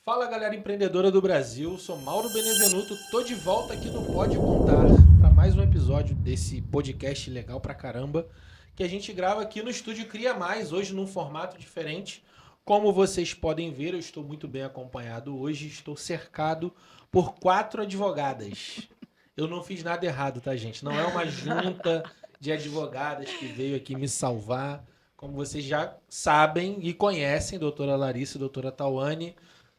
Fala, galera empreendedora do Brasil, sou Mauro Benevenuto, tô de volta aqui no Pode Contar para mais um episódio desse podcast legal pra caramba que a gente grava aqui no estúdio Cria Mais, hoje num formato diferente. Como vocês podem ver, eu estou muito bem acompanhado hoje, estou cercado por 4 advogadas. Eu não fiz nada errado, tá, gente? Não é uma junta de advogadas que veio aqui me salvar. Como vocês já sabem e conhecem, doutora Larissa e doutora Tawane,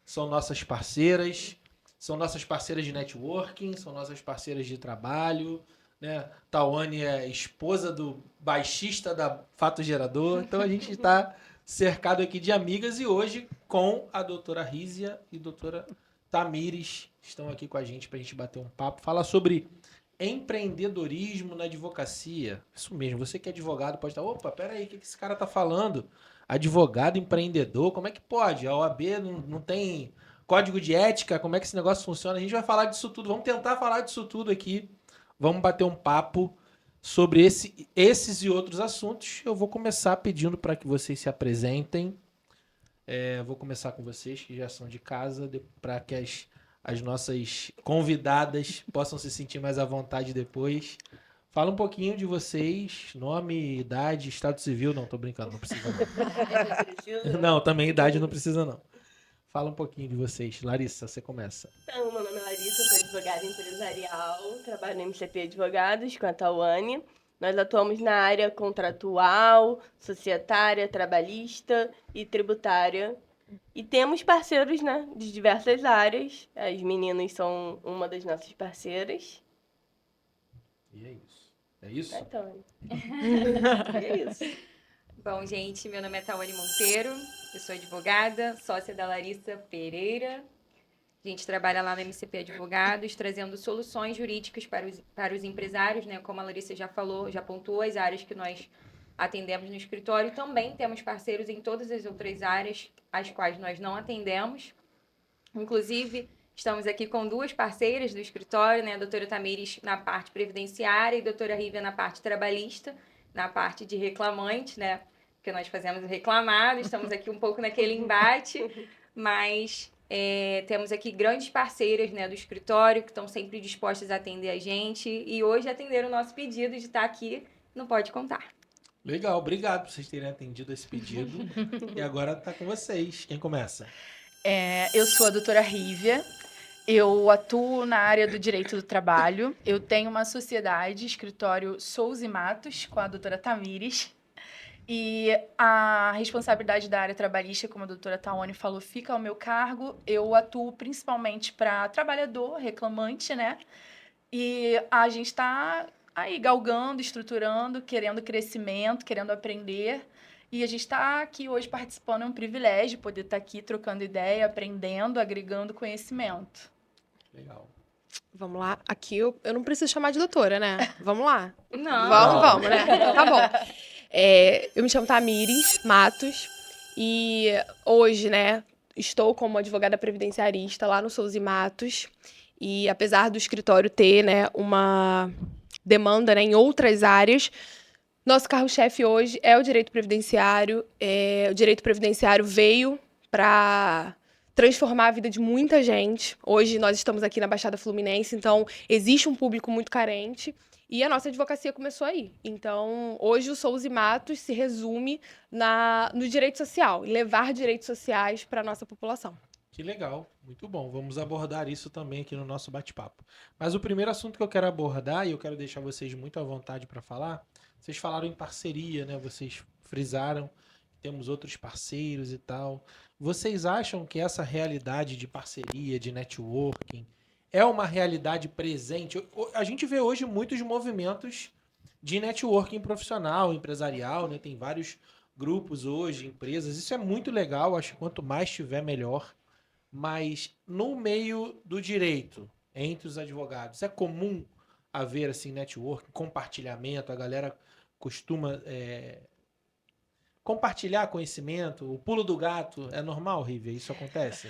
são nossas parceiras de networking, são nossas parceiras de trabalho, né? Tawane é esposa do baixista da Fato Gerador, então a gente está cercado aqui de amigas e hoje com a doutora Rízia e doutora Tamires estão aqui com a gente para a gente bater um papo, falar sobre empreendedorismo na advocacia. Isso mesmo, você que é advogado pode estar, opa, peraí, o que esse cara tá falando? Advogado empreendedor, como é que pode? A OAB não tem código de ética, como é que esse negócio funciona? A gente vai falar disso tudo, vamos tentar falar disso tudo aqui. Vamos bater um papo sobre esses e outros assuntos. Eu vou começar pedindo para que vocês se apresentem. Vou começar com vocês, que já são de casa, para que as nossas convidadas possam se sentir mais à vontade depois. Fala um pouquinho de vocês, nome, idade, estado civil. Não, tô brincando, não precisa não. Não, também idade não precisa não. Fala um pouquinho de vocês. Larissa, você começa. Então, meu nome é Larissa, sou advogada empresarial, trabalho no MCP Advogados com a Tawane. Nós atuamos na área contratual, societária, trabalhista e tributária. E temos parceiros, né, de diversas áreas. As meninas são uma das nossas parceiras. E é isso. É isso? Tawane. E é isso. Bom, gente, meu nome é Tawane Monteiro, eu sou advogada, sócia da Larissa Pereira. A gente trabalha lá no MCP Advogados, trazendo soluções jurídicas para os empresários, né? Como a Larissa já falou, já pontuou as áreas que nós atendemos no escritório. Também temos parceiros em todas as outras áreas, as quais nós não atendemos. Inclusive, estamos aqui com duas parceiras do escritório, né? A doutora Tamires na parte previdenciária e a doutora Rívia na parte trabalhista, na parte de reclamante, né? Porque nós fazemos o reclamado, estamos aqui um pouco naquele embate, mas temos aqui grandes parceiras, né, do escritório que estão sempre dispostas a atender a gente e hoje atenderam o nosso pedido de estar aqui no Pode Contar. Legal, obrigado por vocês terem atendido esse pedido. E agora tá com vocês. Quem começa? Eu sou a doutora Rívia, eu atuo na área do direito do trabalho, eu tenho uma sociedade, escritório Souza e Matos, com a doutora Tamires, e a responsabilidade da área trabalhista, como a doutora Tawane falou, fica ao meu cargo. Eu atuo principalmente para trabalhador, reclamante, né? E a gente está aí galgando, estruturando, querendo crescimento, querendo aprender. E a gente está aqui hoje participando, é um privilégio poder estar aqui trocando ideia, aprendendo, agregando conhecimento. Legal. Vamos lá. Aqui eu não preciso chamar de doutora, né? Vamos lá. Não. Vamos, né? Então tá bom. Eu me chamo Tamires Matos e hoje, né, estou como advogada previdenciarista lá no Souza e Matos. E apesar do escritório ter, né, uma demanda, né, em outras áreas, nosso carro-chefe hoje é o direito previdenciário. O direito previdenciário veio para transformar a vida de muita gente. Hoje nós estamos aqui na Baixada Fluminense, então existe um público muito carente e a nossa advocacia começou aí. Então, hoje o Souza e Matos se resume no direito social, levar direitos sociais para a nossa população. Que legal, muito bom. Vamos abordar isso também aqui no nosso bate-papo. Mas o primeiro assunto que eu quero abordar, e eu quero deixar vocês muito à vontade para falar, vocês falaram em parceria, né? Vocês frisaram que temos outros parceiros e tal. Vocês acham que essa realidade de parceria, de networking, é uma realidade presente? A gente vê hoje muitos movimentos de networking profissional, empresarial, né? Tem vários grupos hoje, empresas. Isso é muito legal, acho que quanto mais tiver, melhor. Mas no meio do direito, entre os advogados, é comum haver assim network, compartilhamento, a galera costuma compartilhar conhecimento, o pulo do gato, é normal, Rívia? Isso acontece?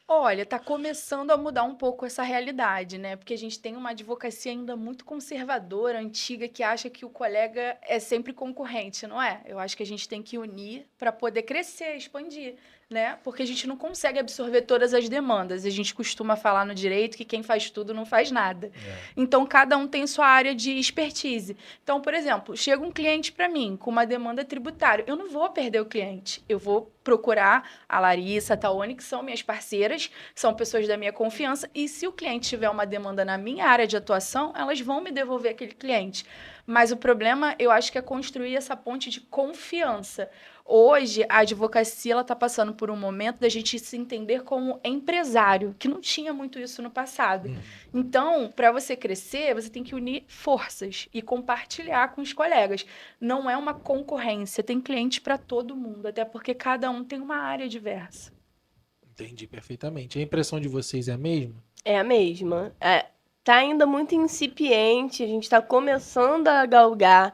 Olha, está começando a mudar um pouco essa realidade, né? Porque a gente tem uma advocacia ainda muito conservadora, antiga, que acha que o colega é sempre concorrente, não é? Eu acho que a gente tem que unir para poder crescer, expandir. né? Porque a gente não consegue absorver todas as demandas. A gente costuma falar no direito que quem faz tudo não faz nada. Então, cada um tem sua área de expertise. Então, por exemplo, chega um cliente para mim com uma demanda tributária. Eu não vou perder o cliente. Eu vou procurar a Larissa, a Tawane, que são minhas parceiras, são pessoas da minha confiança. E se o cliente tiver uma demanda na minha área de atuação, elas vão me devolver aquele cliente. Mas o problema, eu acho que é construir essa ponte de confiança. Hoje, a advocacia está passando por um momento da gente se entender como empresário, que não tinha muito isso no passado. Então, para você crescer, você tem que unir forças e compartilhar com os colegas. Não é uma concorrência, tem cliente para todo mundo, até porque cada um tem uma área diversa. Entendi perfeitamente. A impressão de vocês é a mesma? É a mesma. Tá ainda muito incipiente, a gente está começando a galgar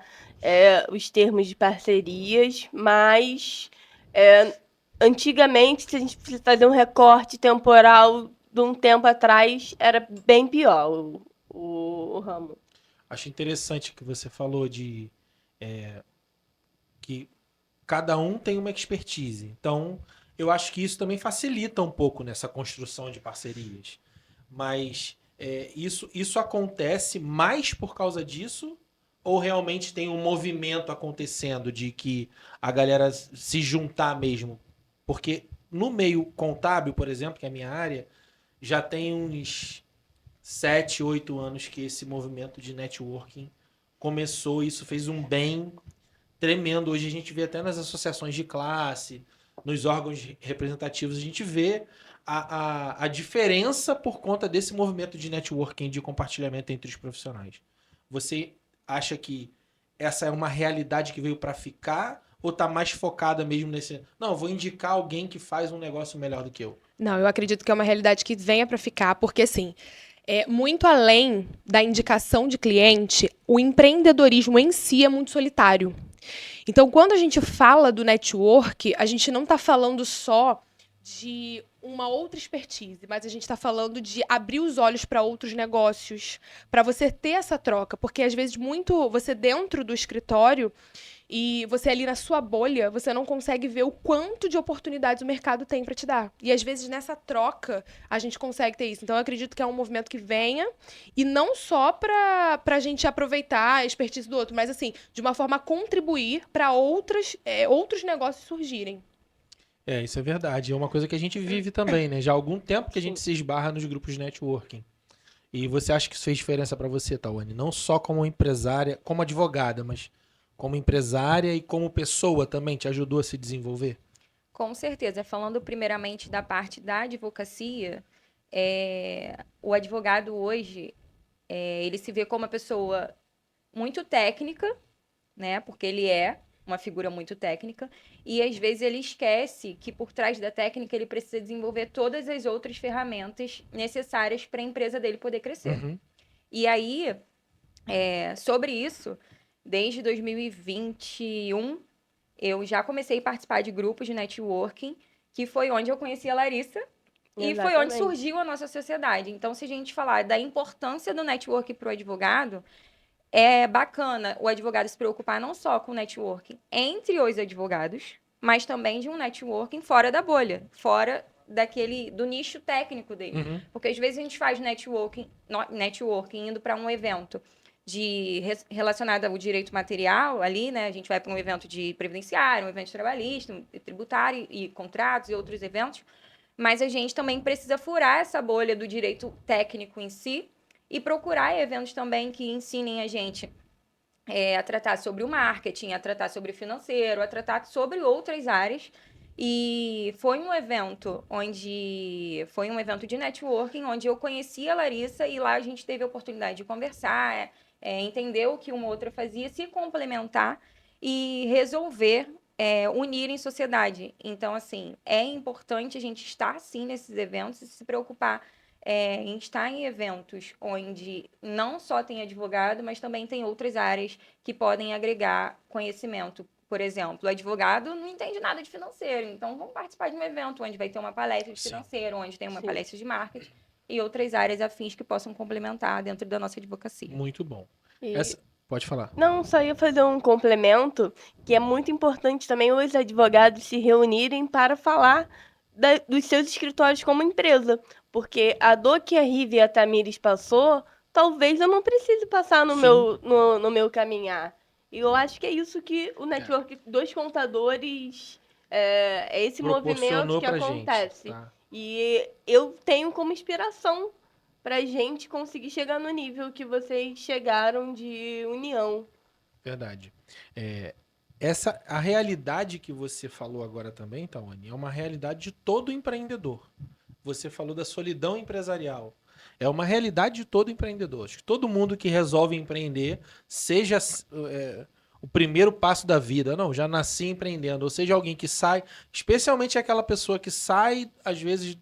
os termos de parcerias, mas antigamente, se a gente precisa fazer um recorte temporal de um tempo atrás, era bem pior o ramo. Acho interessante que você falou de que cada um tem uma expertise. Então, eu acho que isso também facilita um pouco nessa construção de parcerias. Mas isso acontece mais por causa disso? Ou realmente tem um movimento acontecendo de que a galera se juntar mesmo? Porque no meio contábil, por exemplo, que é a minha área, já tem uns 7, 8 anos que esse movimento de networking começou. Isso fez um bem tremendo. Hoje a gente vê até nas associações de classe, nos órgãos representativos, a gente vê a diferença por conta desse movimento de networking, de compartilhamento entre os profissionais. Você acha que essa é uma realidade que veio para ficar ou tá mais focada mesmo nesse... Não, vou indicar alguém que faz um negócio melhor do que eu. Não, eu acredito que é uma realidade que venha para ficar, porque assim, muito além da indicação de cliente, o empreendedorismo em si é muito solitário. Então, quando a gente fala do network, a gente não está falando só de uma outra expertise, mas a gente está falando de abrir os olhos para outros negócios, para você ter essa troca, porque às vezes muito você dentro do escritório e você ali na sua bolha, você não consegue ver o quanto de oportunidades o mercado tem para te dar. E às vezes nessa troca a gente consegue ter isso. Então eu acredito que é um movimento que venha e não só para a gente aproveitar a expertise do outro, mas assim, de uma forma a contribuir para outros negócios surgirem. Isso é verdade. É uma coisa que a gente vive também, né? Já há algum tempo que a gente se esbarra nos grupos de networking. E você acha que isso fez diferença para você, Tawane? Não só como empresária, como advogada, mas como empresária e como pessoa também te ajudou a se desenvolver? Com certeza. Falando primeiramente da parte da advocacia, o advogado hoje, ele se vê como uma pessoa muito técnica, né? Porque ele é uma figura muito técnica, e às vezes ele esquece que por trás da técnica ele precisa desenvolver todas as outras ferramentas necessárias para a empresa dele poder crescer. Uhum. E aí, sobre isso, desde 2021, eu já comecei a participar de grupos de networking, que foi onde eu conheci a Larissa, e foi onde Exatamente. surgiu a nossa sociedade. Então, se a gente falar da importância do networking para o advogado, é bacana o advogado se preocupar não só com o networking entre os advogados, mas também de um networking fora da bolha, fora do nicho técnico dele. Uhum. Porque às vezes a gente faz networking indo para um evento relacionado ao direito material ali, né? A gente vai para um evento de previdenciário, um evento trabalhista, tributário e contratos e outros eventos. Mas a gente também precisa furar essa bolha do direito técnico em si e procurar eventos também que ensinem a gente a tratar sobre o marketing, a tratar sobre o financeiro, a tratar sobre outras áreas. E foi um evento de networking, onde eu conheci a Larissa e lá a gente teve a oportunidade de conversar, entender o que uma outra fazia, se complementar e resolver unir em sociedade. Então, assim, é importante a gente estar, sim, nesses eventos e se preocupar em estar em eventos onde não só tem advogado, mas também tem outras áreas que podem agregar conhecimento. Por exemplo, o advogado não entende nada de financeiro, então vamos participar de um evento onde vai ter uma palestra de financeiro, onde tem uma palestra de marketing e outras áreas afins que possam complementar dentro da nossa advocacia. Muito bom. E Pode falar. Não, só ia fazer um complemento, que é muito importante também os advogados se reunirem para falar dos seus escritórios como empresa. Porque a dor que a Rive e a Tamires passou, talvez eu não precise passar no Sim. no meu caminhar. E eu acho que é isso que o network dos contadores, é esse movimento Proporcionou que pra gente. acontece. Tá. E eu tenho como inspiração pra gente conseguir chegar no nível que vocês chegaram de união. Verdade. A realidade que você falou agora também, Tawane, é uma realidade de todo empreendedor. Você falou da solidão empresarial. É uma realidade de todo empreendedor. Acho que todo mundo que resolve empreender, seja o primeiro passo da vida, não, já nasci empreendendo, ou seja, alguém que sai, especialmente aquela pessoa que sai, às vezes,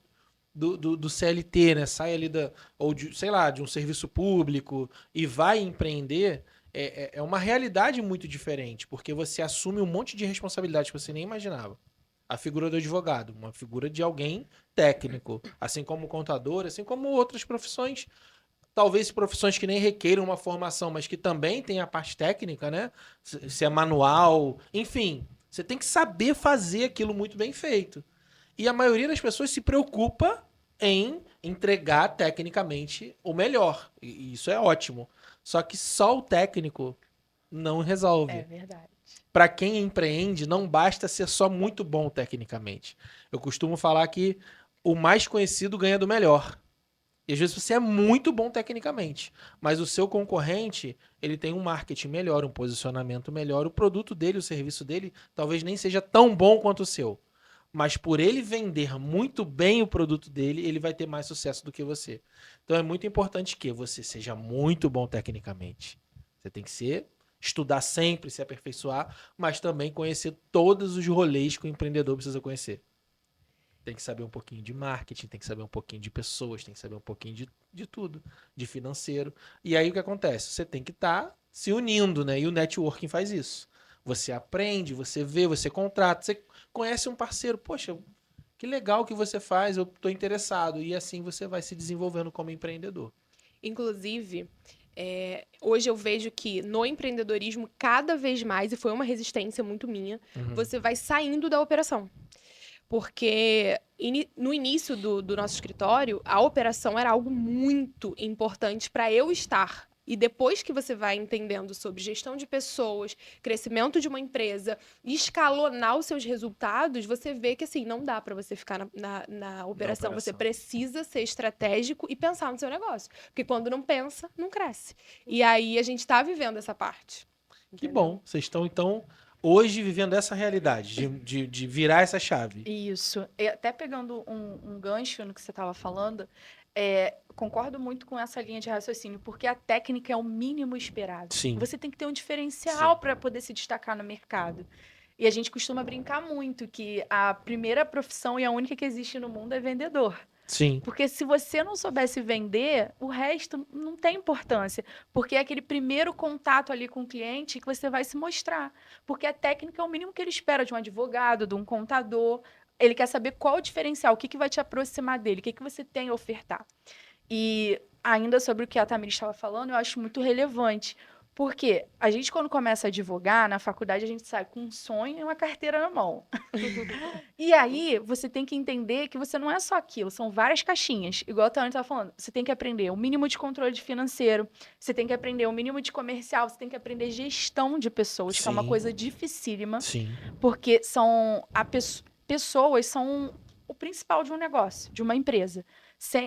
do CLT, né? Sai ali ou de, sei lá, de um serviço público e vai empreender, é uma realidade muito diferente, porque você assume um monte de responsabilidade que você nem imaginava. A figura do advogado, uma figura de alguém técnico, assim como o contador, assim como outras profissões, talvez profissões que nem requeiram uma formação, mas que também tem a parte técnica, né? Se é manual, enfim, você tem que saber fazer aquilo muito bem feito. E a maioria das pessoas se preocupa em entregar tecnicamente o melhor. E isso é ótimo. Só que só o técnico não resolve. É verdade. Para quem empreende, não basta ser só muito bom tecnicamente. Eu costumo falar que o mais conhecido ganha do melhor. E às vezes você é muito bom tecnicamente, mas o seu concorrente, ele tem um marketing melhor, um posicionamento melhor, o produto dele, o serviço dele, talvez nem seja tão bom quanto o seu. Mas por ele vender muito bem o produto dele, ele vai ter mais sucesso do que você. Então é muito importante que você seja muito bom tecnicamente. Você tem que estudar sempre, se aperfeiçoar, mas também conhecer todos os rolês que o empreendedor precisa conhecer. Tem que saber um pouquinho de marketing, tem que saber um pouquinho de pessoas, tem que saber um pouquinho de tudo, de financeiro. E aí o que acontece? Você tem que estar se unindo, né? E o networking faz isso. Você aprende, você vê, você contrata, você conhece um parceiro. Poxa, que legal que você faz, eu estou interessado. E assim você vai se desenvolvendo como empreendedor. Inclusive, hoje eu vejo que no empreendedorismo, cada vez mais, e foi uma resistência muito minha, você vai saindo da operação. Porque no início do nosso escritório, a operação era algo muito importante para eu estar. E depois que você vai entendendo sobre gestão de pessoas, crescimento de uma empresa, escalonar os seus resultados, você vê que assim, não dá para você ficar na operação. Você precisa ser estratégico e pensar no seu negócio. Porque quando não pensa, não cresce. E aí a gente está vivendo essa parte. Que bom. Vocês estão, então, hoje vivendo essa realidade, de virar essa chave. Isso. E até pegando um gancho no que você estava falando, concordo muito com essa linha de raciocínio, porque a técnica é o mínimo esperado. Sim. Você tem que ter um diferencial para poder se destacar no mercado. E a gente costuma brincar muito que a primeira profissão e a única que existe no mundo é vendedor. Sim. Porque se você não soubesse vender, o resto não tem importância. Porque é aquele primeiro contato ali com o cliente que você vai se mostrar. Porque a técnica é o mínimo que ele espera de um advogado, de um contador. Ele quer saber qual o diferencial, o que vai te aproximar dele, o que você tem a ofertar. E ainda sobre o que a Tamires estava falando, eu acho muito relevante. Porque a gente, quando começa a advogar, na faculdade, a gente sai com um sonho e uma carteira na mão. E aí, você tem que entender que você não é só aquilo, são várias caixinhas. Igual a Tânia estava falando, você tem que aprender o mínimo de controle financeiro, você tem que aprender o mínimo de comercial, você tem que aprender gestão de pessoas, que é uma coisa dificílima. Sim. Porque pessoas são o principal de um negócio, de uma empresa.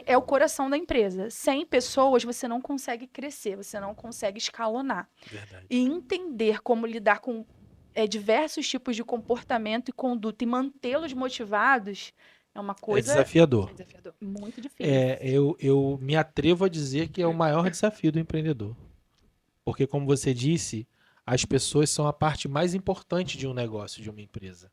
É o coração da empresa. Sem pessoas, você não consegue crescer, você não consegue escalonar. Verdade. E entender como lidar com diversos tipos de comportamento e conduta e mantê-los motivados é uma coisa desafiador. Muito difícil. Eu me atrevo a dizer que é o maior desafio do empreendedor. Porque, como você disse, as pessoas são a parte mais importante de um negócio, de uma empresa.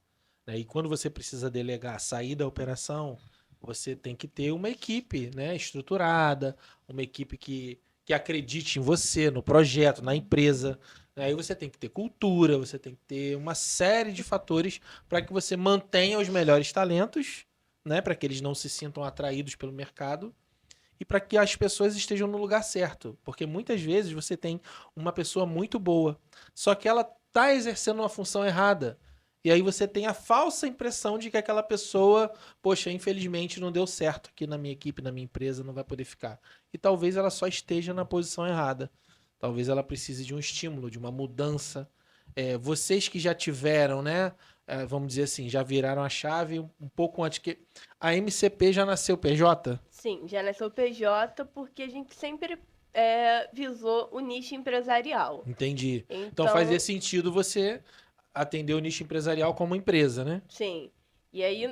E quando você precisa delegar, sair da operação, você tem que ter uma equipe, né, estruturada, uma equipe que acredite em você, no projeto, na empresa. Aí você tem que ter cultura, você tem que ter uma série de fatores para que você mantenha os melhores talentos, né, para que eles não se sintam atraídos pelo mercado e para que as pessoas estejam no lugar certo. Porque muitas vezes você tem uma pessoa muito boa, só que ela está exercendo uma função errada. E aí você tem a falsa impressão de que aquela pessoa, poxa, infelizmente não deu certo aqui na minha equipe, na minha empresa, não vai poder ficar. E talvez ela só esteja na posição errada. Talvez ela precise de um estímulo, de uma mudança. Vocês que já tiveram, né? Vamos dizer assim, já viraram a chave um pouco antes que a MCP já nasceu PJ? Sim, já nasceu PJ porque a gente sempre visou o nicho empresarial. Entendi. Então Então, fazia sentido você atender o nicho empresarial como empresa, né? sim. E aí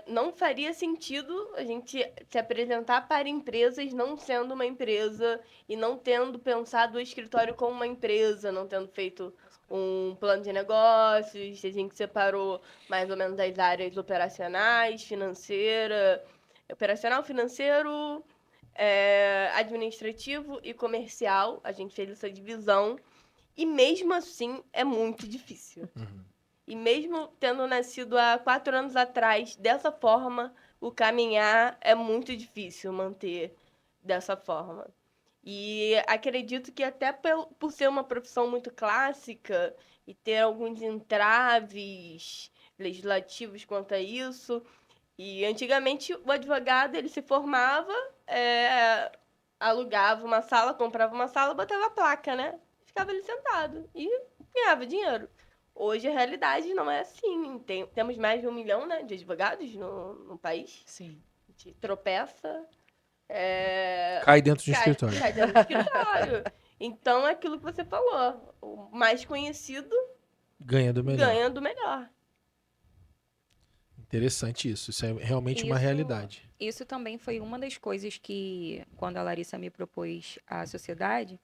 não faria sentido a gente se apresentar para empresas não sendo uma empresa e não tendo pensado o escritório como uma empresa, não tendo feito um plano de negócios. A gente separou mais ou menos as áreas operacionais, operacional, financeiro, administrativo e comercial. A gente fez essa divisão e mesmo assim é muito difícil. E mesmo tendo nascido há 4 anos atrás, dessa forma, o caminhar é muito difícil manter dessa forma. E acredito que até por ser uma profissão muito clássica e ter alguns entraves legislativos quanto a isso, e antigamente o advogado ele se formava, alugava uma sala, comprava uma sala, botava a placa, né? Ficava ali sentado e ganhava dinheiro. Hoje a realidade não é assim. Temos mais de 1 milhão, né, de advogados no país. Sim. A gente tropeça. Cai dentro de um escritório. Cai dentro do escritório. Então é aquilo que você falou. O mais conhecido Ganha do melhor. ganha do melhor. Interessante isso. Isso é realmente uma Isso- realidade. Isso também foi uma das coisas que, quando a Larissa me propôs a sociedade,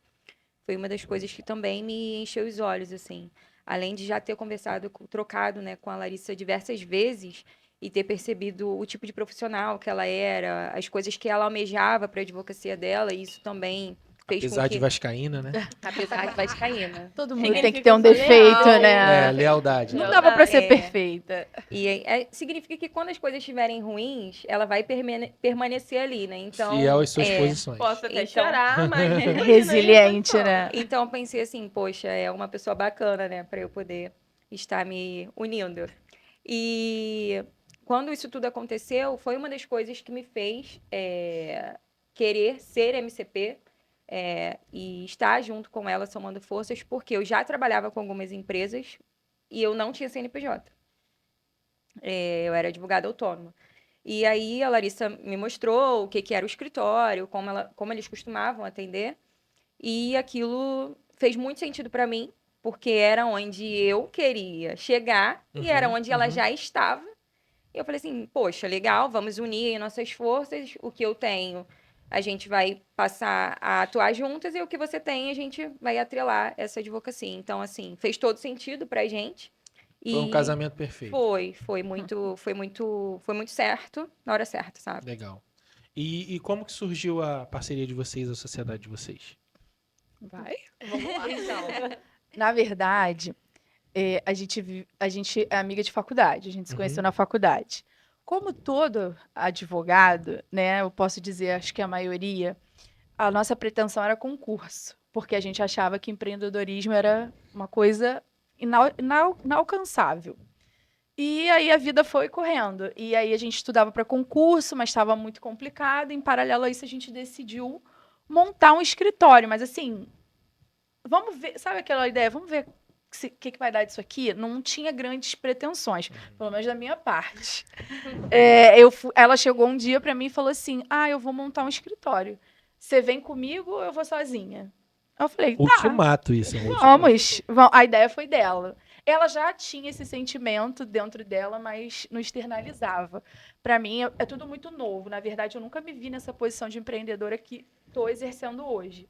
foi uma das coisas que também me encheu os olhos, assim. Além de já ter conversado, trocado, né, com a Larissa diversas vezes e ter percebido o tipo de profissional que ela era, as coisas que ela almejava para a advocacia dela, e isso também fez Apesar com de que... vascaína, né? Apesar de vascaína. Todo Tem mundo que tem que ter um ser defeito, leal. né? Lealdade. Não dava pra ser É. perfeita. E significa que quando as coisas estiverem ruins, ela vai permanecer ali, né? Então, Fiel às suas posições. Posso até Então- chorar, mas... Resiliente, né? Então eu pensei assim, poxa, é uma pessoa bacana, né, para eu poder estar me unindo. E quando isso tudo aconteceu, foi uma das coisas que me fez querer ser MCP e estar junto com ela, somando forças, porque eu já trabalhava com algumas empresas e eu não tinha CNPJ. Eu era advogada autônoma. E aí a Larissa me mostrou o que era o escritório, como eles costumavam atender. E aquilo fez muito sentido para mim, porque era onde eu queria chegar e era onde ela já estava. E eu falei assim, poxa, legal, vamos unir nossas forças. O que eu tenho, a gente vai passar a atuar juntas e o que você tem, a gente vai atrelar essa advocacia. Então, assim, fez todo sentido pra gente. Foi um casamento perfeito. Foi muito certo, na hora certa, sabe? Legal. E como que surgiu a parceria de vocês, a sociedade de vocês? Vai. Então, Na verdade, a gente é amiga de faculdade, a gente se conheceu na faculdade. Como todo advogado, né, eu posso dizer, acho que a maioria, a nossa pretensão era concurso, porque a gente achava que empreendedorismo era uma coisa inalcançável. E aí a vida foi correndo. E aí a gente estudava para concurso, mas estava muito complicado. Em paralelo a isso, a gente decidiu montar um escritório. Mas assim, vamos ver, sabe aquela ideia? Vamos ver o que vai dar disso aqui? Não tinha grandes pretensões, pelo menos da minha parte. Ela chegou um dia para mim e falou assim: eu vou montar um escritório. Você vem comigo ou eu vou sozinha? Eu falei, Ultimato isso. vamos. A ideia foi dela. Ela já tinha esse sentimento dentro dela, mas não externalizava. Para mim, é tudo muito novo. Na verdade, eu nunca me vi nessa posição de empreendedora que estou exercendo hoje.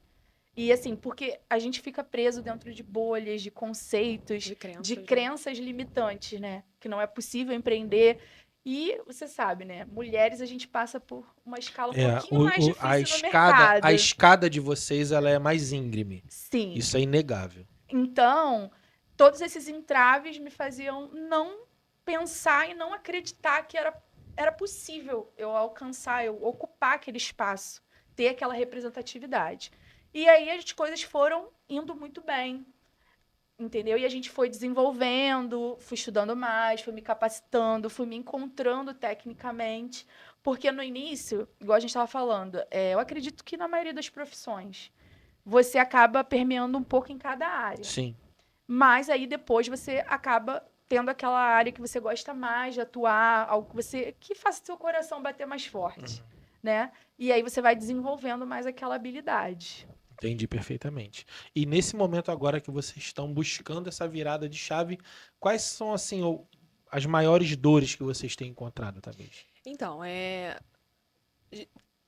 E assim, porque a gente fica preso dentro de bolhas, de conceitos, de crenças limitantes, né? Que não é possível empreender. E você sabe, né? Mulheres, a gente passa por uma escala um pouquinho mais difícil no mercado. A escada de vocês ela é mais íngreme. Sim. Isso é inegável. Então, todos esses entraves me faziam não pensar e não acreditar que era possível eu alcançar, eu ocupar aquele espaço ter aquela representatividade. E aí as coisas foram indo muito bem, entendeu? E a gente foi desenvolvendo, fui estudando mais, fui me capacitando, fui me encontrando tecnicamente, porque no início, igual a gente estava falando, eu acredito que na maioria das profissões, você acaba permeando um pouco em cada área. Sim. Mas aí depois você acaba tendo aquela área que você gosta mais de atuar, algo que faça seu coração bater mais forte, né? E aí você vai desenvolvendo mais aquela habilidade. Entendi perfeitamente. E nesse momento agora que vocês estão buscando essa virada de chave, quais são, assim, as maiores dores que vocês têm encontrado, Tamiris? Então,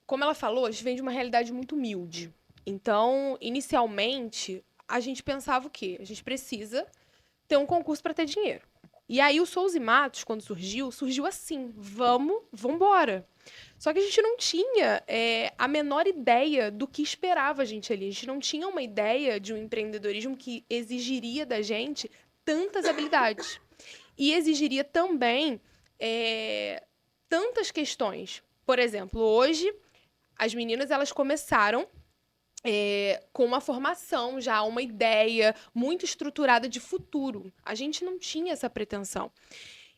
como ela falou, a gente vem de uma realidade muito humilde. Então, inicialmente, a gente pensava o quê? A gente precisa ter um concurso para ter dinheiro. E aí o Souza e Matos, quando surgiu assim, vambora. Só que a gente não tinha a menor ideia do que esperava a gente ali. A gente não tinha uma ideia de um empreendedorismo que exigiria da gente tantas habilidades. E exigiria também tantas questões. Por exemplo, hoje, as meninas elas começaram com uma formação já, uma ideia muito estruturada de futuro. A gente não tinha essa pretensão.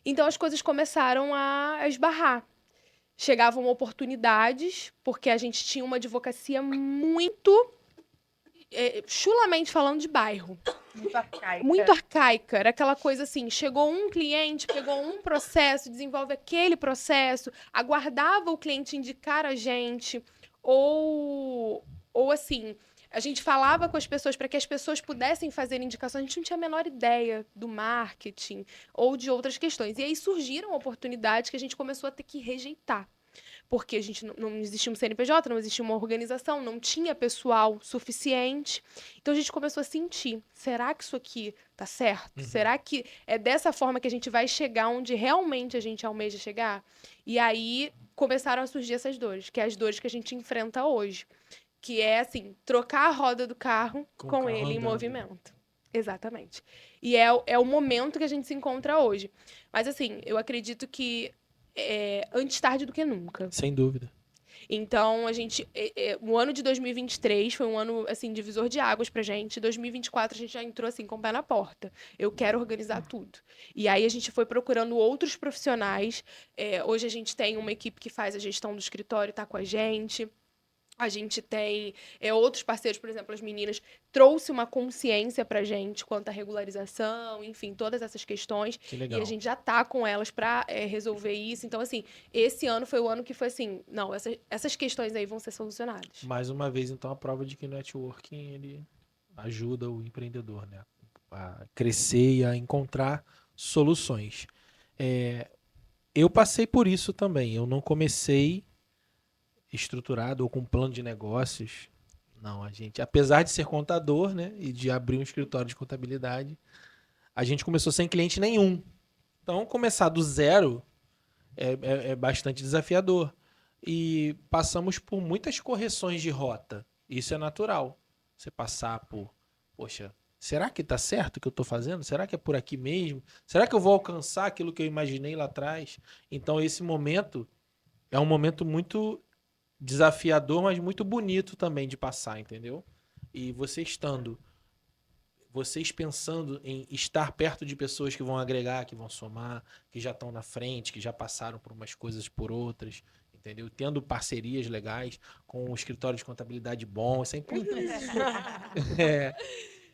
Então, as coisas começaram a esbarrar. Chegavam oportunidades, porque a gente tinha uma advocacia muito, chulamente falando, de bairro. Muito arcaica. Muito arcaica. Era aquela coisa assim, chegou um cliente, pegou um processo, desenvolve aquele processo, aguardava o cliente indicar a gente, ou assim, a gente falava com as pessoas para que as pessoas pudessem fazer indicações, a gente não tinha a menor ideia do marketing ou de outras questões. E aí surgiram oportunidades que a gente começou a ter que rejeitar. Porque a gente não existia um CNPJ, não existia uma organização, não tinha pessoal suficiente. Então a gente começou a sentir, será que isso aqui tá certo? Será que é dessa forma que a gente vai chegar onde realmente a gente almeja chegar? E aí começaram a surgir essas dores, que é as dores que a gente enfrenta hoje. Que é, assim, trocar a roda do carro com ele em movimento. Exatamente. E é o momento que a gente se encontra hoje. Mas, assim, eu acredito que antes tarde do que nunca. Sem dúvida. Então, o ano de 2023 foi um ano, assim, divisor de águas pra gente. 2024 a gente já entrou, assim, com o pé na porta. Eu quero organizar tudo. E aí a gente foi procurando outros profissionais. Hoje a gente tem uma equipe que faz a gestão do escritório, tá com a gente. A gente tem outros parceiros, por exemplo, as meninas, trouxe uma consciência pra gente quanto à regularização, enfim, todas essas questões. Que legal. E a gente já tá com elas pra resolver isso. Então, assim, esse ano foi o ano que foi assim, não, essas questões aí vão ser solucionadas. Mais uma vez, então, a prova de que o networking, ele ajuda o empreendedor, né? A crescer e a encontrar soluções. Eu passei por isso também. Eu não comecei estruturado ou com plano de negócios. Não, a gente, apesar de ser contador, né, e de abrir um escritório de contabilidade, a gente começou sem cliente nenhum. Então, começar do zero é bastante desafiador. E passamos por muitas correções de rota. Isso é natural. Você passar por, poxa, será que tá certo o que eu tô fazendo? Será que é por aqui mesmo? Será que eu vou alcançar aquilo que eu imaginei lá atrás? Então, esse momento é um momento muito desafiador, mas muito bonito também de passar, entendeu? E vocês pensando em estar perto de pessoas que vão agregar, que vão somar, que já estão na frente, que já passaram por umas coisas por outras, entendeu? Tendo parcerias legais com um escritório de contabilidade bom, isso é importante.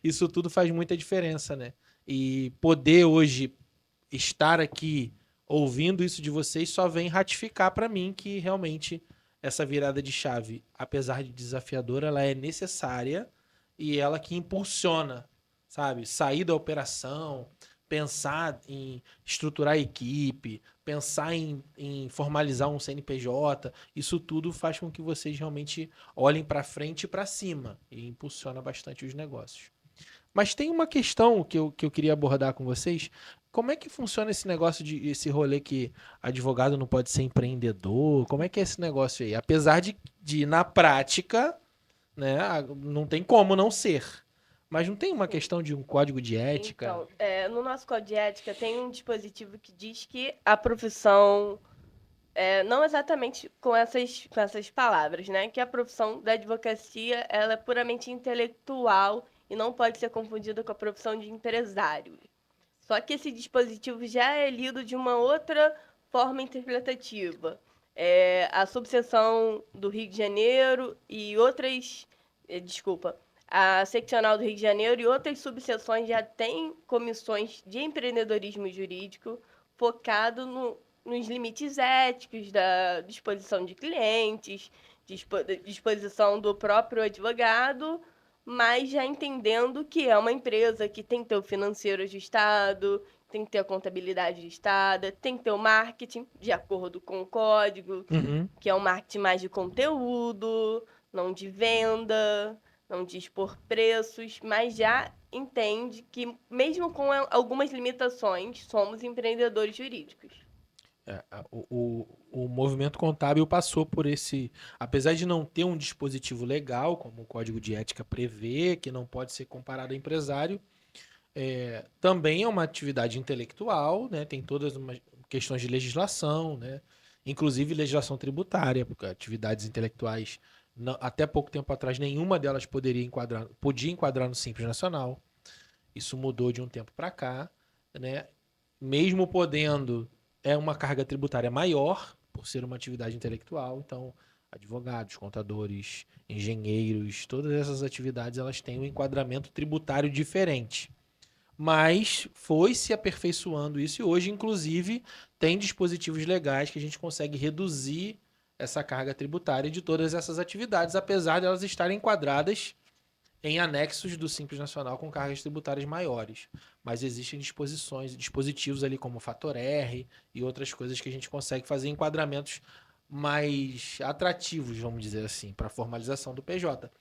Isso tudo faz muita diferença, né? E poder hoje estar aqui ouvindo isso de vocês só vem ratificar para mim que realmente essa virada de chave, apesar de desafiadora, ela é necessária e ela que impulsiona, sabe? Sair da operação, pensar em estruturar a equipe, pensar em formalizar um CNPJ, isso tudo faz com que vocês realmente olhem para frente e para cima e impulsiona bastante os negócios. Mas tem uma questão que eu queria abordar com vocês. Como é que funciona esse negócio esse rolê que advogado não pode ser empreendedor? Como é que é esse negócio aí? Apesar de na prática, né, não tem como não ser. Mas não tem uma questão de um código de ética? Então, no nosso código de ética tem um dispositivo que diz que a profissão Não exatamente com essas palavras, né? Que a profissão da advocacia ela é puramente intelectual e não pode ser confundida com a profissão de empresário. Só que esse dispositivo já é lido de uma outra forma interpretativa. A subseção do Rio de Janeiro e outras. Desculpa. A seccional do Rio de Janeiro e outras subseções já têm comissões de empreendedorismo jurídico focado nos limites éticos da disposição de clientes, disposição do próprio advogado, mas já entendendo que é uma empresa que tem que ter o financeiro ajustado, tem que ter a contabilidade ajustada, tem que ter o marketing de acordo com o código, Uhum. que é um marketing mais de conteúdo, não de venda, não de expor preços, mas já entende que, mesmo com algumas limitações, somos empreendedores jurídicos. O movimento contábil passou por esse. Apesar de não ter um dispositivo legal, como o Código de Ética prevê, que não pode ser comparado a empresário, também é uma atividade intelectual, né? Tem todas umas questões de legislação, né? Inclusive legislação tributária, porque atividades intelectuais, até pouco tempo atrás, nenhuma delas podia enquadrar no Simples Nacional. Isso mudou de um tempo para cá, né? Mesmo podendo, é uma carga tributária maior, por ser uma atividade intelectual. Então, advogados, contadores, engenheiros, todas essas atividades elas têm um enquadramento tributário diferente. Mas foi se aperfeiçoando isso e hoje, inclusive, tem dispositivos legais que a gente consegue reduzir essa carga tributária de todas essas atividades, apesar de elas estarem enquadradas em anexos do Simples Nacional com cargas tributárias maiores. Mas existem dispositivos ali como o Fator R e outras coisas que a gente consegue fazer enquadramentos mais atrativos, vamos dizer assim, para a formalização do PJ.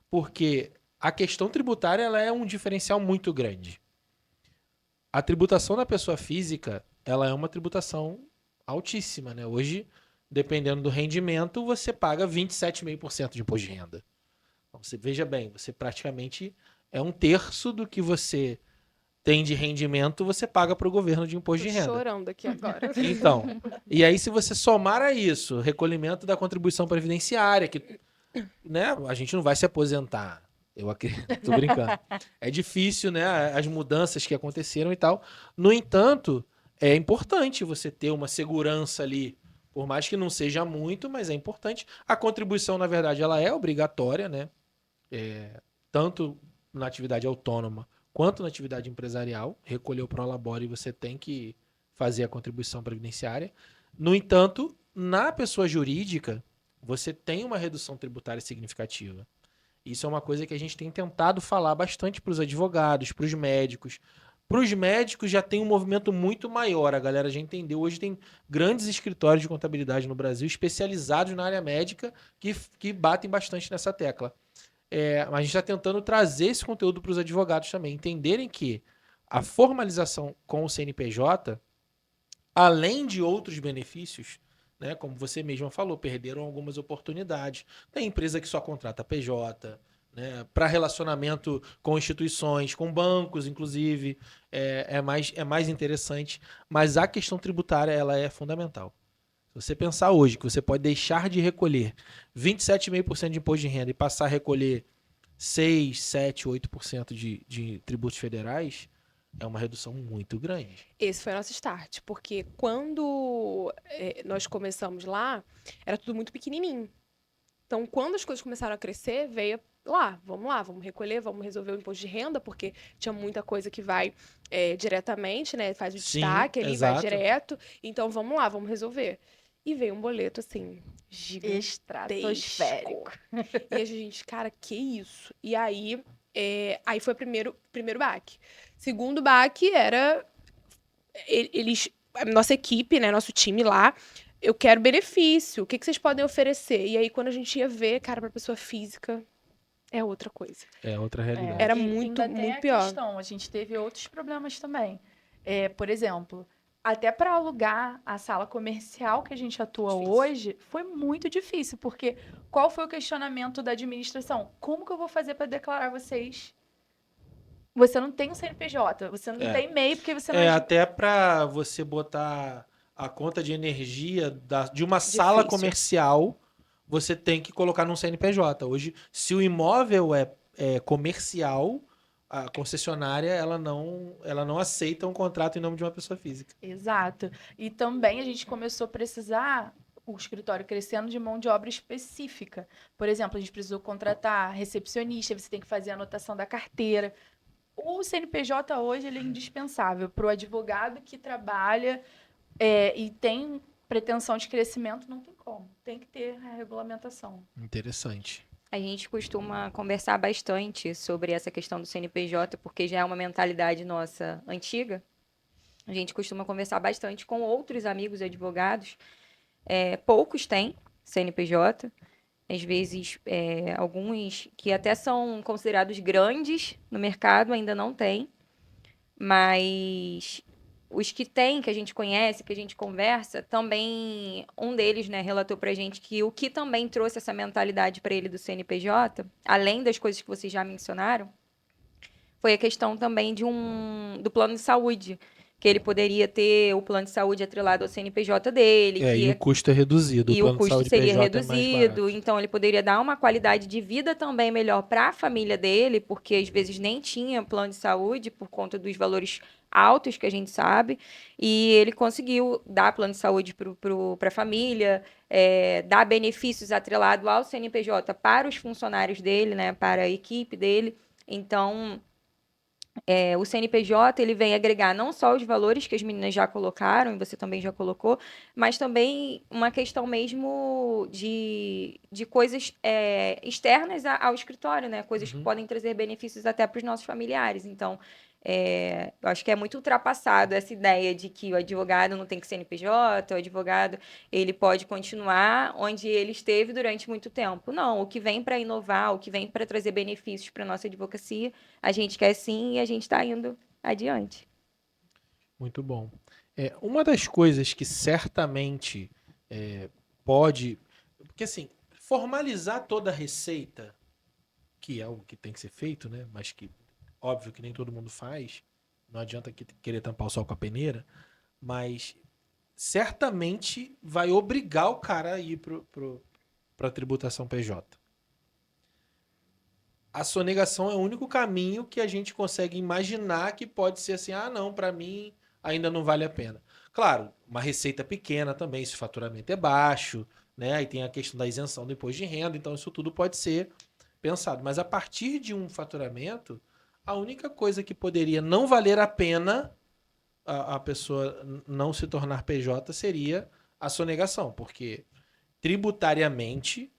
Porque a questão tributária ela é um diferencial muito grande. A tributação da pessoa física ela é uma tributação altíssima, né? Hoje, dependendo do rendimento, você paga 27,5% de imposto de renda. Então, você veja bem, você praticamente é um terço do que você tem de rendimento, você paga para o governo de imposto Tô de renda. chorando aqui agora. Então, e aí se você somar a isso, recolhimento da contribuição previdenciária, que né, a gente não vai se aposentar. Eu acredito, tô brincando. É difícil, né, as mudanças que aconteceram e tal. No entanto, é importante você ter uma segurança ali, por mais que não seja muito, mas é importante. A contribuição, na verdade, ela é obrigatória, né? Tanto na atividade autônoma quanto na atividade empresarial. Recolher o prolabore, você tem que fazer a contribuição previdenciária. No entanto, na pessoa jurídica, você tem uma redução tributária significativa. Isso é uma coisa que a gente tem tentado falar bastante para os advogados, para os médicos. Para os médicos já tem um movimento muito maior, a galera já entendeu. Hoje tem grandes escritórios de contabilidade no Brasil especializados na área médica que batem bastante nessa tecla. Mas a gente está tentando trazer esse conteúdo para os advogados também, entenderem que a formalização com o CNPJ, além de outros benefícios, né, como você mesma falou, perderam algumas oportunidades. Tem empresa que só contrata PJ, né, para relacionamento com instituições, com bancos, inclusive, é mais interessante. Mas a questão tributária ela é fundamental. Se você pensar hoje que você pode deixar de recolher 27,5% de imposto de renda e passar a recolher 6, 7, 8% de tributos federais, é uma redução muito grande. Esse foi o nosso start, porque quando nós começamos lá, era tudo muito pequenininho. Então, quando as coisas começaram a crescer, veio lá, vamos recolher, vamos resolver o imposto de renda, porque tinha muita coisa que vai diretamente, né? Faz o Sim, destaque ali, vai exato. direto. Então, vamos lá, vamos resolver. E veio um boleto, assim, Estratosférico. E a gente, cara, que isso? E aí, aí foi o primeiro baque. Segundo baque era a nossa equipe, né, nosso time lá, eu quero benefício, o que vocês podem oferecer? E aí, quando a gente ia ver, cara, para pessoa física, é outra coisa. É outra realidade. Era E muito, ainda tem muito a pior. questão, a gente teve outros problemas também. Por exemplo, até para alugar a sala comercial que a gente atua Difícil. hoje, foi muito difícil, porque qual foi o questionamento da administração? Como que eu vou fazer para declarar vocês? Você não tem um CNPJ, você não tem MEI, porque você não é Até para você botar a conta de energia de uma sala Difícil. comercial, você tem que colocar num CNPJ. Hoje, se o imóvel é comercial, a concessionária ela não aceita um contrato em nome de uma pessoa física. Exato. E também a gente começou a precisar, o escritório crescendo, de mão de obra específica. Por exemplo, a gente precisou contratar recepcionista, você tem que fazer a anotação da carteira. O CNPJ hoje ele é indispensável para o advogado que trabalha e tem pretensão de crescimento, não tem como. Tem que ter a regulamentação. Interessante. A gente costuma conversar bastante sobre essa questão do CNPJ, porque já é uma mentalidade nossa antiga. A gente costuma conversar bastante com outros amigos advogados. Poucos têm CNPJ. Às vezes, alguns que até são considerados grandes no mercado ainda não têm. Mas os que têm, que a gente conhece, que a gente conversa, também um deles, né, relatou pra gente que o que também trouxe essa mentalidade para ele do CNPJ, além das coisas que vocês já mencionaram, foi a questão também do plano de saúde, que ele poderia ter o plano de saúde atrelado ao CNPJ dele, E o custo é reduzido. e o o plano de custo saúde seria PJ é mais reduzido, barato. então ele poderia dar uma qualidade de vida também melhor para a família dele, porque às vezes nem tinha plano de saúde por conta dos valores altos que a gente sabe, e ele conseguiu dar plano de saúde para a família, dar benefícios atrelados ao CNPJ para os funcionários dele, né, para a equipe dele. Então, o CNPJ ele vem agregar não só os valores que as meninas já colocaram, e você também já colocou, mas também uma questão mesmo de coisas externas ao escritório, né? Coisas que podem trazer benefícios até para os nossos familiares. Então, eu acho que é muito ultrapassado essa ideia de que o advogado não tem que ser CNPJ, o advogado ele pode continuar onde ele esteve durante muito tempo. Não, o que vem para inovar, o que vem para trazer benefícios para a nossa advocacia, a gente quer sim e a gente está indo adiante. Muito bom. Uma das coisas que certamente pode... Porque, assim, formalizar toda a receita, que é o que tem que ser feito, né? Mas que, óbvio que nem todo mundo faz, não adianta querer tampar o sol com a peneira, mas certamente vai obrigar o cara a ir para a tributação PJ. A sonegação é o único caminho que a gente consegue imaginar que pode ser assim, não, para mim ainda não vale a pena. Claro, uma receita pequena também, se o faturamento é baixo, né? Aí tem a questão da isenção do imposto de renda, então isso tudo pode ser pensado. Mas a partir de um faturamento, a única coisa que poderia não valer a pena a pessoa não se tornar PJ seria a sonegação, porque tributariamente,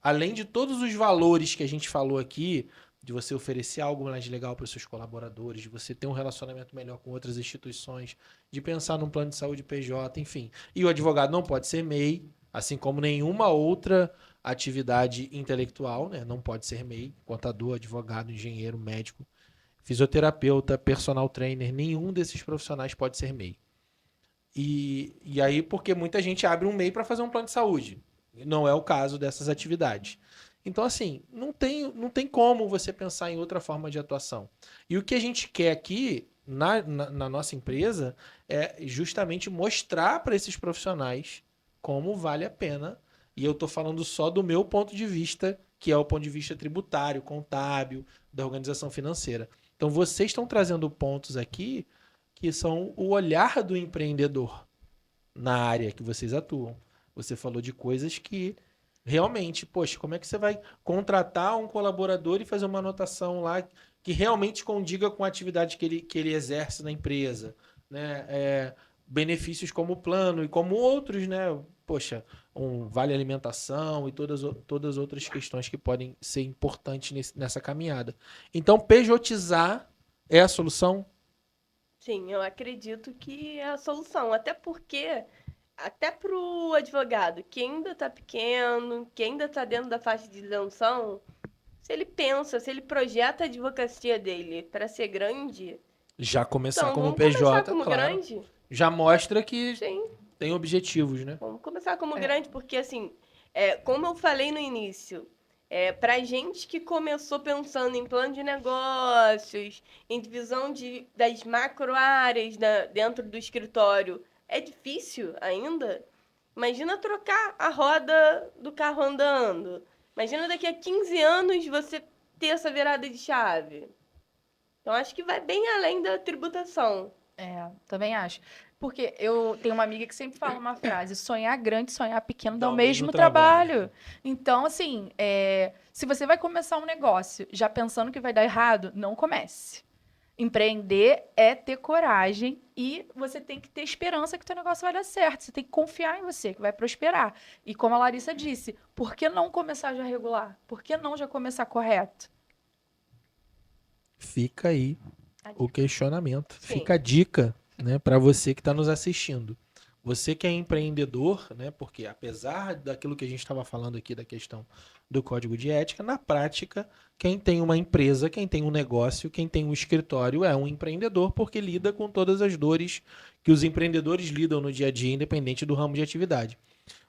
além de todos os valores que a gente falou aqui, de você oferecer algo mais legal para os seus colaboradores, de você ter um relacionamento melhor com outras instituições, de pensar num plano de saúde PJ, enfim. E o advogado não pode ser MEI, assim como nenhuma outra atividade intelectual, né? Não pode ser MEI, contador, advogado, engenheiro, médico, fisioterapeuta, personal trainer, nenhum desses profissionais pode ser MEI. E aí, porque muita gente abre um MEI para fazer um plano de saúde. Não é o caso dessas atividades. Então, assim, não tem como você pensar em outra forma de atuação. E o que a gente quer aqui, na nossa empresa, é justamente mostrar para esses profissionais como vale a pena. E eu estou falando só do meu ponto de vista, que é o ponto de vista tributário, contábil, da organização financeira. Então, vocês estão trazendo pontos aqui que são o olhar do empreendedor na área que vocês atuam. Você falou de coisas que realmente, poxa, como é que você vai contratar um colaborador e fazer uma anotação lá que realmente condiga com a atividade que ele exerce na empresa, né? Benefícios como o plano e como outros, né? Poxa, um vale alimentação e todas as outras questões que podem ser importantes nessa caminhada. Então, pejotizar é a solução? Sim, eu acredito que é a solução. Até porque, até pro advogado que ainda está pequeno, que ainda está dentro da faixa de isenção, se ele pensa, se ele projeta a advocacia dele para ser grande, Já começar então como vamos PJ, começar como claro. grande. Já mostra que Sim, tem objetivos, né? vamos começar como grande, porque assim, como eu falei no início, pra gente que começou pensando em plano de negócios, em divisão das macro áreas dentro do escritório, é difícil ainda. Imagina trocar a roda do carro andando. Imagina daqui a 15 anos você ter essa virada de chave. Então, acho que vai bem além da tributação. Também acho. Porque eu tenho uma amiga que sempre fala uma frase: sonhar grande, sonhar pequeno dá Dá o o mesmo mesmo trabalho. trabalho. Então, assim, se você vai começar um negócio já pensando que vai dar errado, não comece. Empreender é ter coragem e você tem que ter esperança que o teu negócio vai dar certo. Você tem que confiar em você, que vai prosperar. E como a Larissa disse, por que não começar já regular? Por que não já começar correto? Fica aí o questionamento. Sim. Fica a dica, né, para você que está nos assistindo. Você que é empreendedor, né, porque apesar daquilo que a gente estava falando aqui da questão do código de ética, na prática, quem tem uma empresa, quem tem um negócio, quem tem um escritório é um empreendedor, porque lida com todas as dores que os empreendedores lidam no dia a dia, independente do ramo de atividade.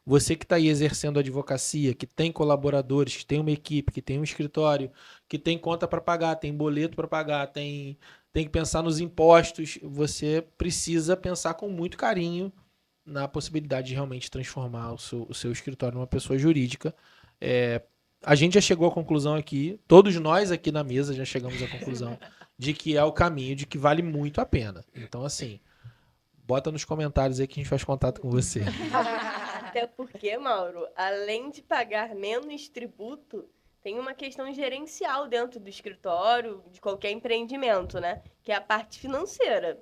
Você que está aí exercendo advocacia, que tem colaboradores, que tem uma equipe, que tem um escritório, que tem conta para pagar, tem boleto para pagar, tem que pensar nos impostos, você precisa pensar com muito carinho na possibilidade de realmente transformar o seu escritório numa pessoa jurídica. A gente já chegou à conclusão aqui, todos nós aqui na mesa já chegamos à conclusão de que é o caminho, de que vale muito a pena. Então, assim, bota nos comentários aí que a gente faz contato com você. Até porque, Mauro, além de pagar menos tributo, tem uma questão gerencial dentro do escritório, de qualquer empreendimento, né? Que é a parte financeira.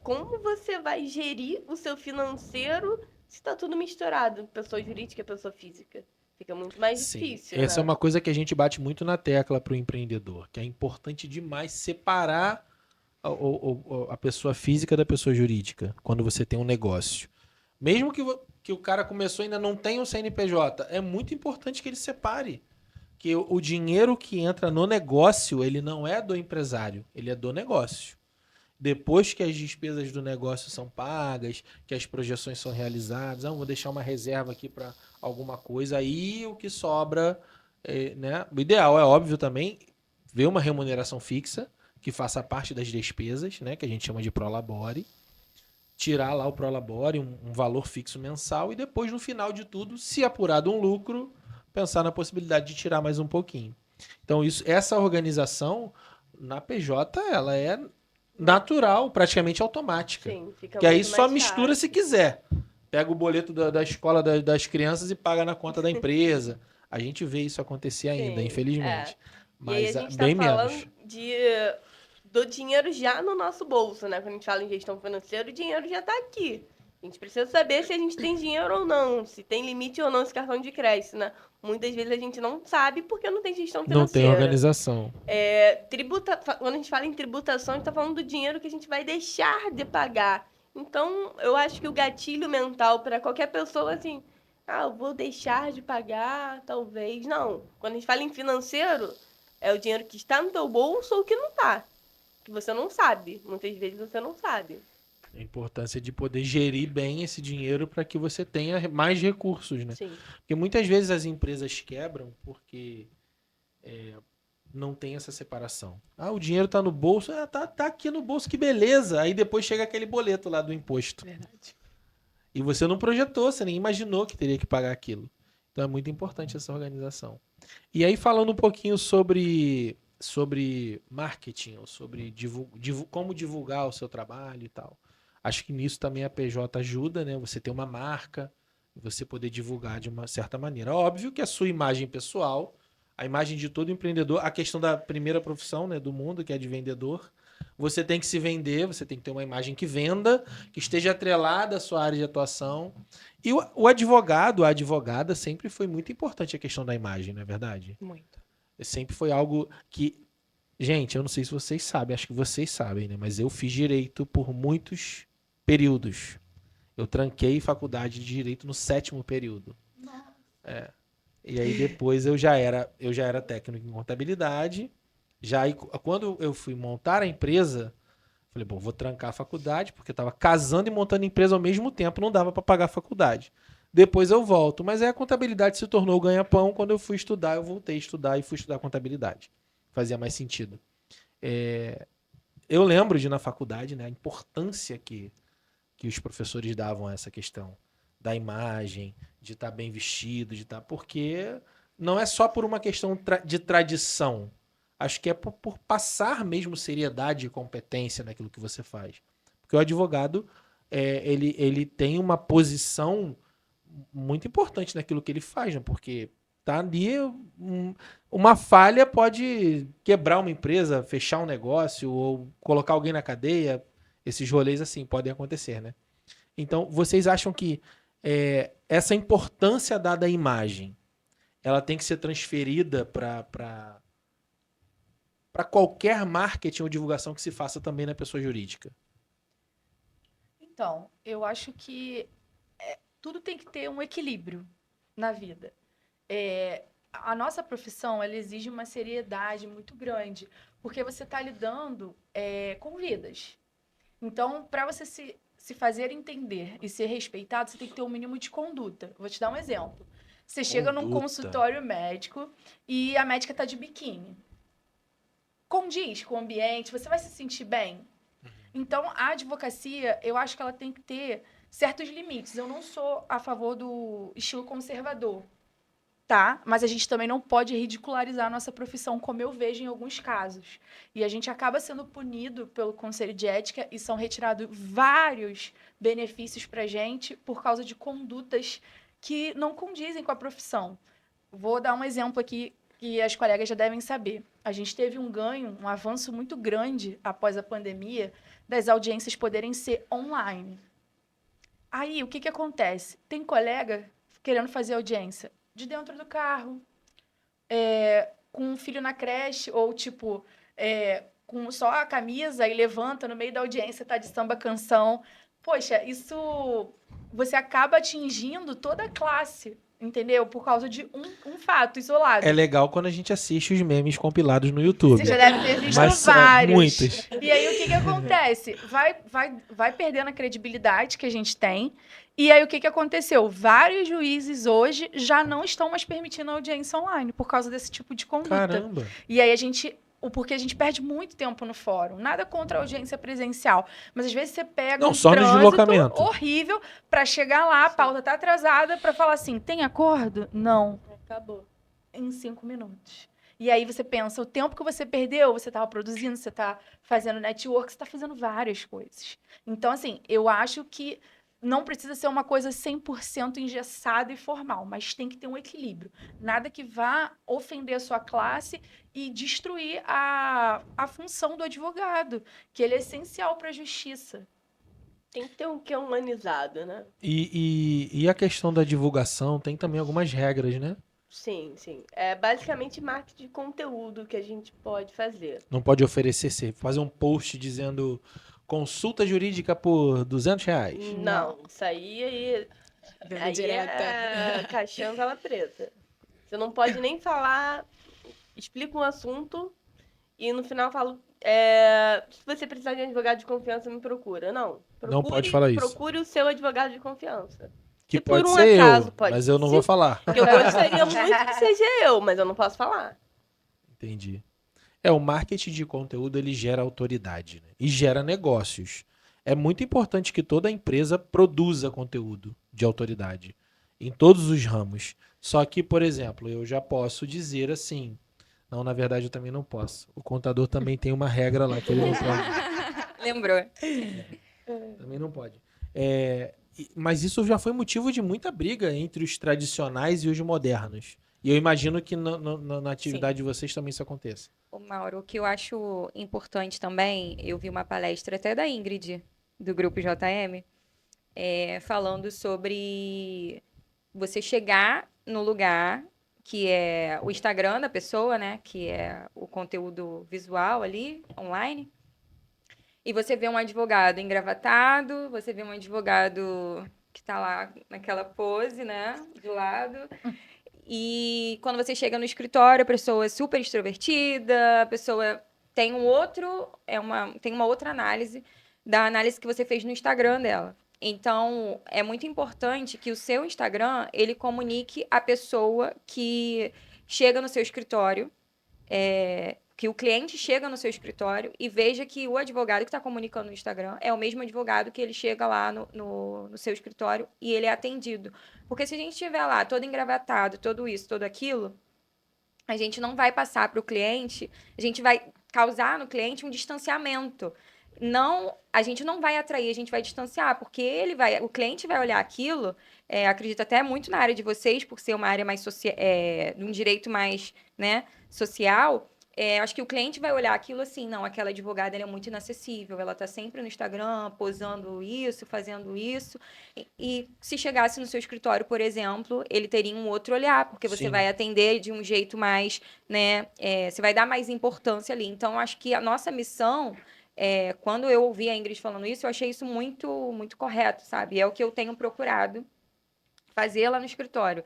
Como você vai gerir o seu financeiro se está tudo misturado? Pessoa jurídica e pessoa física. Fica muito mais difícil, essa é né? uma coisa que a gente bate muito na tecla para o empreendedor, que é importante demais separar a pessoa física da pessoa jurídica quando você tem um negócio. Mesmo que o cara começou e ainda não tem o CNPJ, é muito importante que ele separe. Que o dinheiro que entra no negócio, ele não é do empresário, ele é do negócio. Depois que as despesas do negócio são pagas, que as projeções são realizadas, vou deixar uma reserva aqui para alguma coisa, aí o que sobra, né? O ideal é óbvio também ver uma remuneração fixa que faça parte das despesas, né? Que a gente chama de prolabore, tirar lá o prolabore, um valor fixo mensal e depois no final de tudo, se apurado um lucro, pensar na possibilidade de tirar mais um pouquinho. Então essa organização na PJ ela é natural, praticamente automática. Sim, fica Que aí muito só mais mistura fácil. se quiser. Pega o boleto da escola das crianças e paga na conta da empresa. A gente vê isso acontecer ainda, Sim, infelizmente. E aí Mas a gente bem tá falando menos. do dinheiro já no nosso bolso, né? Quando a gente fala em gestão financeira, o dinheiro já tá aqui. A gente precisa saber se a gente tem dinheiro ou não, se tem limite ou não esse cartão de crédito, né? Muitas vezes a gente não sabe porque não tem gestão Não tem financeira. organização. Quando a gente fala em tributação, a gente tá falando do dinheiro que a gente vai deixar de pagar. Então, eu acho que o gatilho mental para qualquer pessoa, assim, eu vou deixar de pagar, talvez. Não. Quando a gente fala em financeiro, é o dinheiro que está no teu bolso ou que não tá. Que você não sabe. Muitas vezes você não sabe. A importância de poder gerir bem esse dinheiro para que você tenha mais recursos, né? Sim. Porque muitas vezes as empresas quebram porque não tem essa separação. O dinheiro tá no bolso, tá aqui no bolso, que beleza. Aí depois chega aquele boleto lá do imposto. Verdade. E você não projetou, você nem imaginou que teria que pagar aquilo. Então é muito importante essa organização. E aí falando um pouquinho sobre marketing, ou sobre como divulgar o seu trabalho e tal. Acho que nisso também a PJ ajuda, né? Você ter uma marca, você poder divulgar de uma certa maneira. Óbvio que a sua imagem pessoal, a imagem de todo empreendedor, a questão da primeira profissão, né, do mundo, que é de vendedor, você tem que se vender, você tem que ter uma imagem que venda, que esteja atrelada à sua área de atuação. E o advogado, a advogada, sempre foi muito importante a questão da imagem, não é verdade? Muito. Sempre foi algo que... Gente, eu não sei se vocês sabem, acho que vocês sabem, né? Mas eu fiz direito por muitos períodos. Eu tranquei faculdade de direito no 7º período. E aí depois eu já era técnico em contabilidade. Quando eu fui montar a empresa, falei, bom, vou trancar a faculdade, porque eu estava casando e montando a empresa ao mesmo tempo, não dava para pagar a faculdade. Depois eu volto. Mas aí a contabilidade se tornou o ganha-pão. Quando eu fui estudar, eu voltei a estudar e fui estudar contabilidade. Fazia mais sentido. Eu lembro de na faculdade, né, a importância que que os professores davam a essa questão da imagem, de estar bem vestido, de estar... Porque não é só por uma questão de tradição. Acho que é por passar mesmo seriedade e competência naquilo que você faz. Porque o advogado, ele tem uma posição muito importante naquilo que ele faz, né? Porque tá ali, uma falha pode quebrar uma empresa, fechar um negócio ou colocar alguém na cadeia. Esses rolês assim podem acontecer, né? Então, vocês acham que essa importância dada à imagem, ela tem que ser transferida para qualquer marketing ou divulgação que se faça também na pessoa jurídica? Então, eu acho que tudo tem que ter um equilíbrio na vida. A nossa profissão, ela exige uma seriedade muito grande, porque você está lidando com vidas. Então, para você se fazer entender e ser respeitado, você tem que ter um mínimo de conduta. Vou te dar um exemplo. Você chega num consultório médico e a médica está de biquíni. Condiz com o ambiente, você vai se sentir bem? Então, a advocacia, eu acho que ela tem que ter certos limites. Eu não sou a favor do estilo conservador, tá? Mas a gente também não pode ridicularizar a nossa profissão, como eu vejo em alguns casos. E a gente acaba sendo punido pelo Conselho de Ética e são retirados vários benefícios pra gente por causa de condutas que não condizem com a profissão. Vou dar um exemplo aqui que as colegas já devem saber. A gente teve um avanço muito grande após a pandemia, das audiências poderem ser online. Aí, o que acontece? Tem colega querendo fazer audiência de dentro do carro, com um filho na creche, ou com só a camisa e levanta no meio da audiência, tá de samba canção. Poxa, isso você acaba atingindo toda a classe, entendeu? Por causa de um fato isolado. É legal quando a gente assiste os memes compilados no YouTube. Você já deve ter visto Mas, vários. muitos. E aí, o que acontece? Vai perdendo a credibilidade que a gente tem. E aí, o que aconteceu? Vários juízes hoje já não estão mais permitindo audiência online por causa desse tipo de conduta. Caramba. E aí, porque a gente perde muito tempo no fórum. Nada contra a audiência presencial. Mas, às vezes, você pega um só no trânsito deslocamento. horrível para chegar lá, a pauta tá atrasada, para falar assim, tem acordo? Não. Acabou. Em 5 minutos. E aí você pensa, o tempo que você perdeu, você estava produzindo, você está fazendo network, você está fazendo várias coisas. Então, assim, eu acho que não precisa ser uma coisa 100% engessada e formal, mas tem que ter um equilíbrio. Nada que vá ofender a sua classe e destruir a função do advogado, que ele é essencial para a justiça. Tem que ter um que é humanizado, né? E a questão da divulgação tem também algumas regras, né? Sim, sim. É basicamente marketing de conteúdo que a gente pode fazer. Não pode oferecer, fazer um post dizendo consulta jurídica por R$200. Não, isso aí Venda direta. é caixão vala preta. Você não pode nem falar, explica um assunto e no final fala, se você precisar de um advogado de confiança, me procura. Não. Não pode falar isso. Procure o seu advogado de confiança. Que Se por pode um ser acaso, eu, pode mas eu não ser. vou falar. Eu gostaria muito que seja eu, mas eu não posso falar. Entendi. O marketing de conteúdo, ele gera autoridade, né? E gera negócios. É muito importante que toda empresa produza conteúdo de autoridade em todos os ramos. Só que, por exemplo, eu já posso dizer assim... Não, na verdade, eu também não posso. O contador também tem uma regra lá que ele não pode. Lembrou. Também não pode. Mas isso já foi motivo de muita briga entre os tradicionais e os modernos. E eu imagino que na atividade de vocês também isso aconteça. Ô, Mauro, o que eu acho importante também, eu vi uma palestra até da Ingrid, do Grupo JM, falando sobre você chegar no lugar que é o Instagram da pessoa, né? Que é o conteúdo visual ali, online. E você vê um advogado engravatado, você vê um advogado que tá lá naquela pose, né? Do lado. E quando você chega no escritório, a pessoa é super extrovertida, a pessoa tem tem uma outra análise da análise que você fez no Instagram dela. Então, é muito importante que o seu Instagram, ele comunique a pessoa que chega no seu escritório, Que o cliente chega no seu escritório e veja que o advogado que está comunicando no Instagram é o mesmo advogado que ele chega lá no seu escritório e ele é atendido. Porque se a gente estiver lá todo engravatado, todo isso, todo aquilo, a gente não vai passar para o cliente, a gente vai causar no cliente um distanciamento. Não, a gente não vai atrair, a gente vai distanciar, porque o cliente vai olhar aquilo, acredito até muito na área de vocês, por ser uma área mais de um direito mais, né, social. Acho que o cliente vai olhar aquilo assim, não, aquela advogada ela é muito inacessível, ela está sempre no Instagram, posando isso, fazendo isso. E se chegasse no seu escritório, por exemplo, ele teria um outro olhar, porque você Sim. vai atender de um jeito mais, né, você vai dar mais importância ali. Então, acho que a nossa missão, quando eu ouvi a Ingrid falando isso, eu achei isso muito, muito correto, sabe? É o que eu tenho procurado fazer lá no escritório.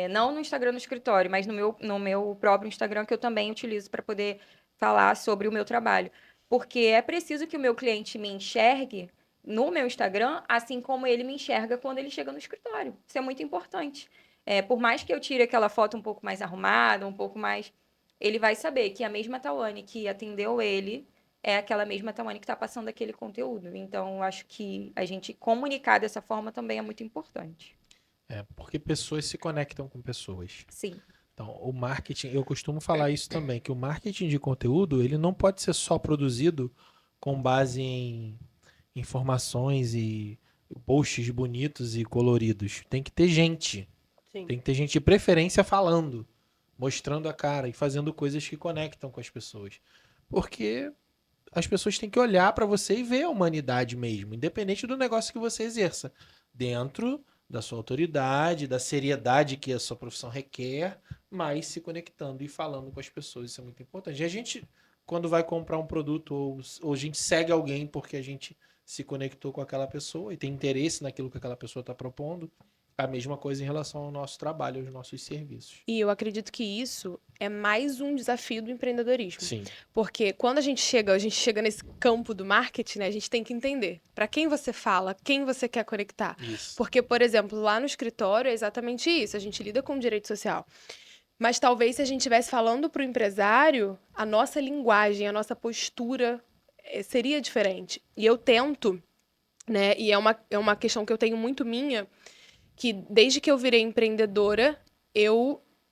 Não no Instagram no escritório, mas no meu próprio Instagram, que eu também utilizo para poder falar sobre o meu trabalho. Porque é preciso que o meu cliente me enxergue no meu Instagram, assim como ele me enxerga quando ele chega no escritório. Isso é muito importante. Por mais que eu tire aquela foto um pouco mais arrumada, um pouco mais. Ele vai saber que a mesma Tawane que atendeu ele é aquela mesma Tawane que está passando aquele conteúdo. Então, eu acho que a gente comunicar dessa forma também é muito importante. Porque pessoas se conectam com pessoas. Sim. Então, o marketing, eu costumo falar isso também, que o marketing de conteúdo, ele não pode ser só produzido com base em informações e posts bonitos e coloridos. Tem que ter gente. Sim. Tem que ter gente de preferência falando, mostrando a cara e fazendo coisas que conectam com as pessoas. Porque as pessoas têm que olhar para você e ver a humanidade mesmo, independente do negócio que você exerça, dentro da sua autoridade, da seriedade que a sua profissão requer, mas se conectando e falando com as pessoas, isso é muito importante. E a gente, quando vai comprar um produto ou a gente segue alguém porque a gente se conectou com aquela pessoa e tem interesse naquilo que aquela pessoa está propondo, a mesma coisa em relação ao nosso trabalho, aos nossos serviços. E eu acredito que isso é mais um desafio do empreendedorismo. Sim. Porque quando a gente chega nesse campo do marketing, né, a gente tem que entender para quem você fala, quem você quer conectar. Isso. Porque, por exemplo, lá no escritório é exatamente isso, a gente lida com direito social. Mas talvez se a gente estivesse falando para o empresário, a nossa linguagem, a nossa postura seria diferente. E eu tento, né, e é uma questão que eu tenho muito minha, que desde que eu virei empreendedora,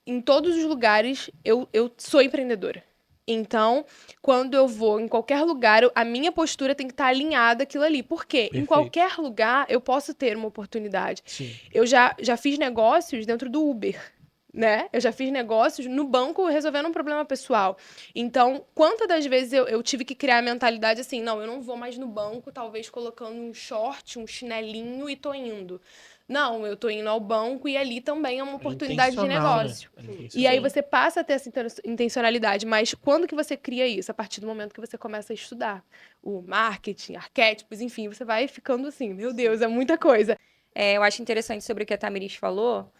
em todos os lugares, eu sou empreendedora. Então, quando eu vou em qualquer lugar, a minha postura tem que estar alinhada àquilo ali. Por quê? Em Perfeito. qualquer lugar, eu posso ter uma oportunidade. Sim. Eu já fiz negócios dentro do Uber, né? Eu já fiz negócios no banco resolvendo um problema pessoal. Então, quantas das vezes eu tive que criar a mentalidade assim, não, eu não vou mais no banco, talvez colocando um short, um chinelinho e tô indo. Não, eu tô indo ao banco e ali também é uma oportunidade de Intencional, né? negócio. É intencional. E aí você passa a ter essa intencionalidade, mas quando que você cria isso? A partir do momento que você começa a estudar o marketing, arquétipos, enfim, você vai ficando assim, meu Deus, é muita coisa. Eu acho interessante sobre o que a Tamiris falou,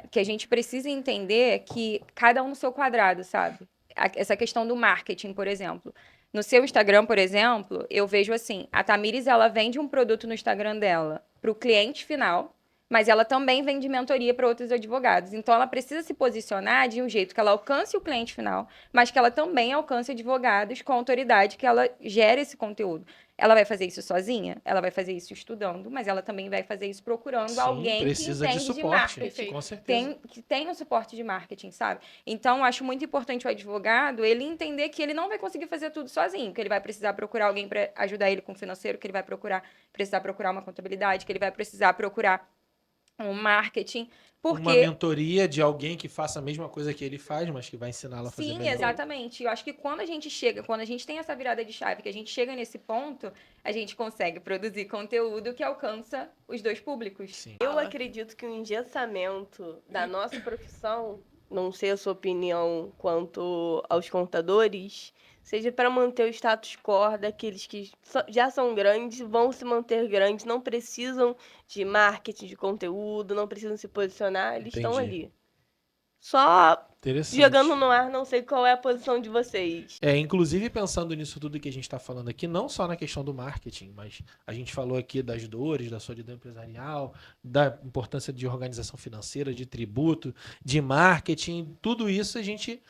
que a gente precisa entender que cada um no seu quadrado, sabe? Essa questão do marketing, por exemplo. No seu Instagram, por exemplo, eu vejo assim, a Tamiris, ela vende um produto no Instagram dela para o cliente final, mas ela também vende mentoria para outros advogados. Então, ela precisa se posicionar de um jeito que ela alcance o cliente final, mas que ela também alcance advogados com a autoridade que ela gere esse conteúdo. Ela vai fazer isso sozinha? Ela vai fazer isso estudando, mas ela também vai fazer isso procurando Sim, alguém que precisa entende de de suporte, marketing. com certeza. Que tem um suporte de marketing, sabe? Então, acho muito importante o advogado, ele entender que ele não vai conseguir fazer tudo sozinho, que ele vai precisar procurar alguém para ajudar ele com o financeiro, que ele vai precisar procurar uma contabilidade, que ele vai precisar procurar um marketing, porque... Uma mentoria de alguém que faça a mesma coisa que ele faz, mas que vai ensiná-lo a fazer Sim, melhor. exatamente. Eu acho que quando a gente tem essa virada de chave, que a gente chega nesse ponto, a gente consegue produzir conteúdo que alcança os dois públicos. Sim. Eu acredito que o engessamento da nossa profissão, não sei a sua opinião quanto aos contadores, seja para manter o status quo daqueles que já são grandes, vão se manter grandes, não precisam de marketing, de conteúdo, não precisam se posicionar, eles estão Entendi. ali. Só Interessante. jogando no ar, não sei qual é a posição de vocês. Inclusive pensando nisso tudo que a gente está falando aqui, não só na questão do marketing, mas a gente falou aqui das dores, da solidão empresarial, da importância de organização financeira, de tributo, de marketing, tudo isso a gente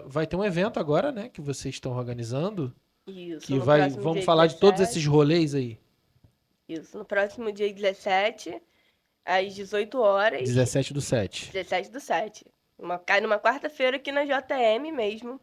vai ter um evento agora, né, que vocês estão organizando, Isso, que no vai, próximo vamos dia falar de todos 17. esses rolês aí. Isso, no próximo dia 17, às 18 horas. 17/7. 17/7. Cai numa quarta-feira aqui na JM mesmo.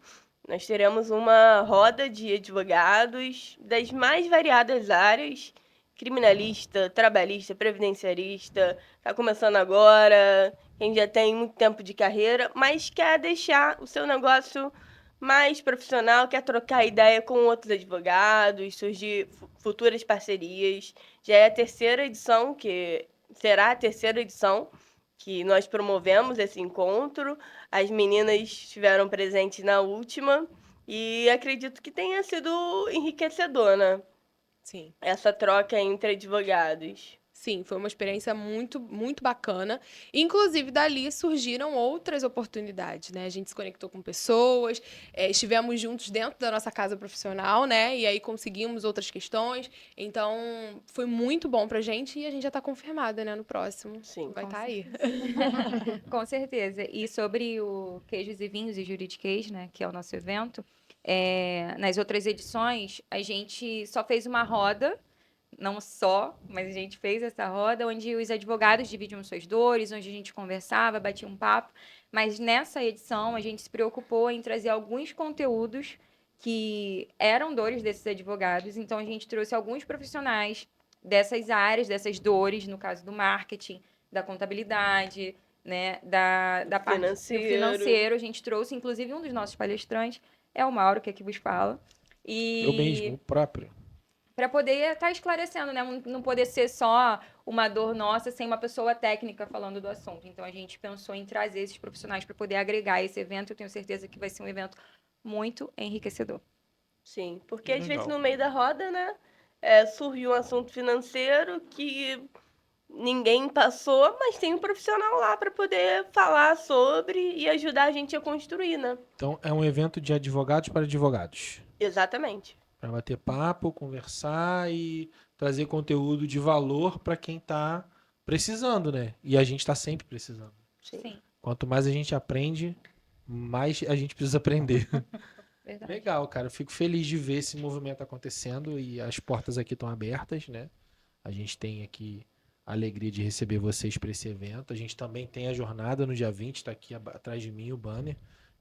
Nós teremos uma roda de advogados das mais variadas áreas. Criminalista, trabalhista, previdenciarista. Está começando agora. Quem já tem muito tempo de carreira, mas quer deixar o seu negócio mais profissional, quer trocar ideia com outros advogados, surgir futuras parcerias. Já é a terceira edição, que será a terceira edição que nós promovemos esse encontro. As meninas estiveram presentes na última e acredito que tenha sido enriquecedor, né? Sim. Essa troca entre advogados. Sim, foi uma experiência muito, muito bacana. Inclusive, dali surgiram outras oportunidades, né? A gente se conectou com pessoas, estivemos juntos dentro da nossa casa profissional, né? E aí conseguimos outras questões. Então, foi muito bom pra gente e a gente já tá confirmada, né? No próximo. Sim. Vai Com estar aí. Com certeza. E sobre o Queijos e Vinhos e Juridiquês, né, que é o nosso evento, nas outras edições, a gente só fez uma roda, não só, mas a gente fez essa roda onde os advogados dividiam suas dores, onde a gente conversava, batia um papo. Mas nessa edição, a gente se preocupou em trazer alguns conteúdos que eram dores desses advogados. Então, a gente trouxe alguns profissionais dessas áreas, dessas dores, no caso do marketing, da contabilidade, né, da parte do financeiro. A gente trouxe, inclusive, um dos nossos palestrantes é o Mauro, que aqui vos fala. Eu mesmo, o próprio. Para poder estar esclarecendo, né? Não poder ser só uma dor nossa sem uma pessoa técnica falando do assunto. Então, a gente pensou em trazer esses profissionais para poder agregar esse evento. Eu tenho certeza que vai ser um evento muito enriquecedor. Sim, porque às vezes Legal. no meio da roda, né, surge um assunto financeiro que ninguém passou, mas tem um profissional lá para poder falar sobre e ajudar a gente a construir, né? Então, é um evento de advogados para advogados. Exatamente. Para bater papo, conversar e trazer conteúdo de valor para quem está precisando, né? E a gente está sempre precisando. Sim. Quanto mais a gente aprende, mais a gente precisa aprender. Verdade. Legal, cara. Eu fico feliz de ver esse movimento acontecendo e as portas aqui estão abertas, né? A gente tem aqui a alegria de receber vocês para esse evento. A gente também tem a jornada no dia 20, está aqui atrás de mim o banner.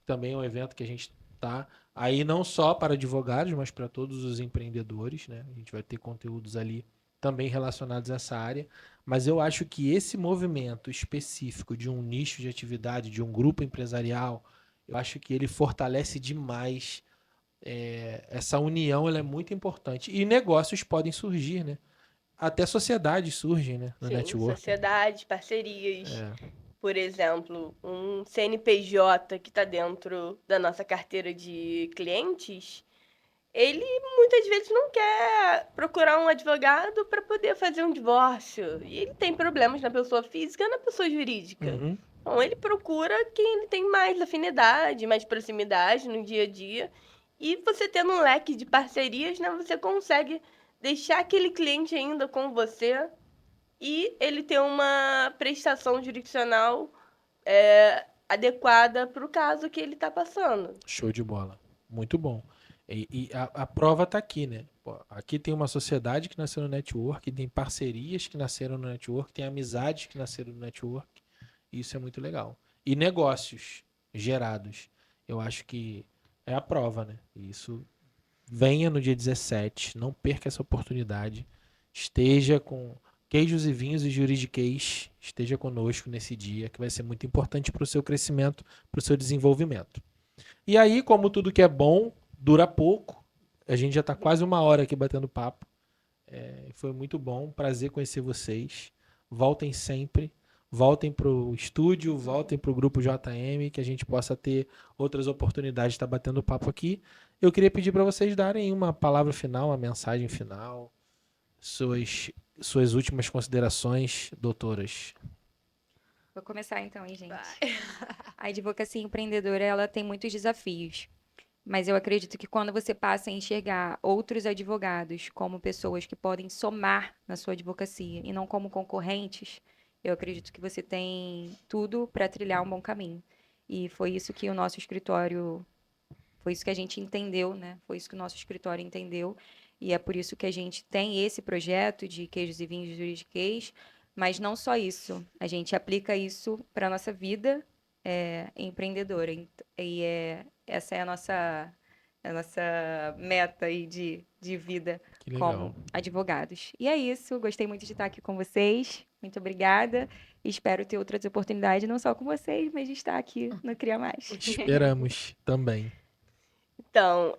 Também é um evento que a gente tá aí não só para advogados, mas para todos os empreendedores, né? A gente vai ter conteúdos ali também relacionados a essa área. Mas eu acho que esse movimento específico de um nicho de atividade, de um grupo empresarial, eu acho que ele fortalece demais. Essa união, ela é muito importante. E negócios podem surgir, né? Até sociedades surgem, né? No Sim, network. sociedades, parcerias. É. Por exemplo, um CNPJ que está dentro da nossa carteira de clientes, ele muitas vezes não quer procurar um advogado para poder fazer um divórcio. E ele tem problemas na pessoa física e na pessoa jurídica. Uhum. Então, ele procura quem ele tem mais afinidade, mais proximidade no dia a dia. E você tendo um leque de parcerias, né, você consegue deixar aquele cliente ainda com você e ele ter uma prestação jurisdicional adequada para o caso que ele está passando. Show de bola. Muito bom. E a prova está aqui, né? Pô, aqui tem uma sociedade que nasceu no network, tem parcerias que nasceram no network, tem amizades que nasceram no network. Isso é muito legal. E negócios gerados. Eu acho que é a prova, né? Isso venha no dia 17, não perca essa oportunidade. Esteja com Queijos e Vinhos e Juridiquês, esteja conosco nesse dia, que vai ser muito importante para o seu crescimento, para o seu desenvolvimento. E aí, como tudo que é bom, dura pouco. A gente já está quase uma hora aqui batendo papo. Foi muito bom, prazer conhecer vocês. Voltem sempre. Voltem para o estúdio, voltem para o grupo JM, que a gente possa ter outras oportunidades de estar batendo papo aqui. Eu queria pedir para vocês darem uma palavra final, uma mensagem final, suas últimas considerações, doutoras. Vou começar então, hein, gente. A advocacia empreendedora, ela tem muitos desafios. Mas eu acredito que quando você passa a enxergar outros advogados como pessoas que podem somar na sua advocacia e não como concorrentes, eu acredito que você tem tudo para trilhar um bom caminho. E foi isso que o nosso escritório, foi isso que a gente entendeu, né? Foi isso que o nosso escritório entendeu. E é por isso que a gente tem esse projeto de queijos e vinhos juridiquês, mas não só isso. A gente aplica isso para a nossa vida empreendedora. Essa é a nossa meta aí de vida Que legal. como advogados. E é isso. Gostei muito de estar aqui com vocês. Muito obrigada. Espero ter outras oportunidades, não só com vocês, mas de estar aqui no Cria Mais. Esperamos também. Então,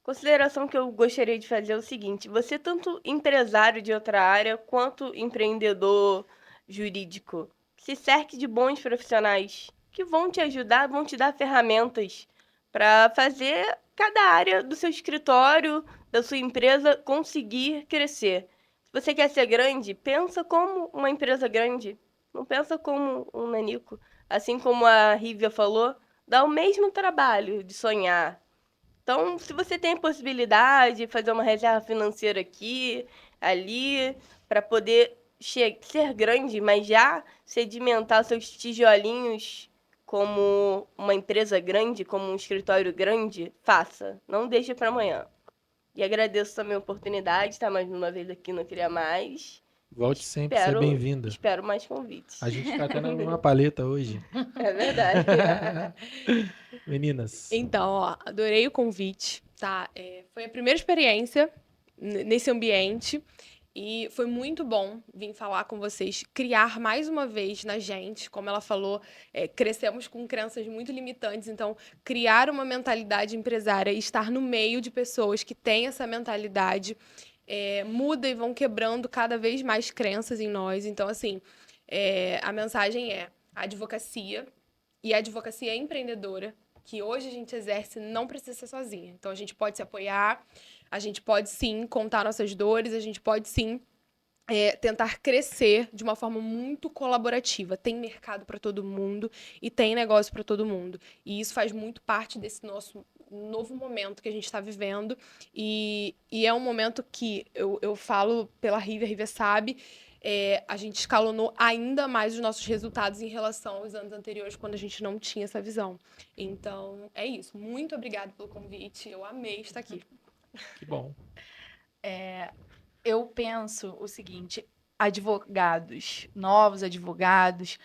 consideração que eu gostaria de fazer é o seguinte: você, tanto empresário de outra área quanto empreendedor jurídico, se cerque de bons profissionais que vão te ajudar, vão te dar ferramentas para fazer cada área do seu escritório, da sua empresa conseguir crescer. Se você quer ser grande, pensa como uma empresa grande, não pensa como um nanico. Assim como a Rívia falou, dá o mesmo trabalho de sonhar. Então, se você tem possibilidade de fazer uma reserva financeira aqui, ali, para poder ser grande, mas já sedimentar seus tijolinhos como uma empresa grande, como um escritório grande, faça. Não deixe para amanhã. E agradeço também a oportunidade de estar mais uma vez aqui no Cria Mais. Volte sempre, seja bem-vinda. Espero mais convites. A gente tá até na mesma paleta hoje. É verdade. Meninas, Então, ó, adorei o convite, tá? Foi a primeira experiência nesse ambiente e foi muito bom vir falar com vocês, criar mais uma vez na gente, como ela falou, crescemos com crenças muito limitantes, então criar uma mentalidade empresária e estar no meio de pessoas que têm essa mentalidade muda e vão quebrando cada vez mais crenças em nós. Então, assim, a mensagem é a advocacia, e a advocacia empreendedora, que hoje a gente exerce, não precisa ser sozinha. Então, a gente pode se apoiar, a gente pode, sim, contar nossas dores, a gente pode, sim, tentar crescer de uma forma muito colaborativa. Tem mercado para todo mundo e tem negócio para todo mundo. E isso faz muito parte desse nosso novo momento que a gente está vivendo. E é um momento que eu falo pela Rívia, a Rívia sabe, a gente escalonou ainda mais os nossos resultados em relação aos anos anteriores, quando a gente não tinha essa visão. Então, é isso. Muito obrigada pelo convite. Eu amei estar aqui. que bom. Eu penso o seguinte, advogados, novos advogados,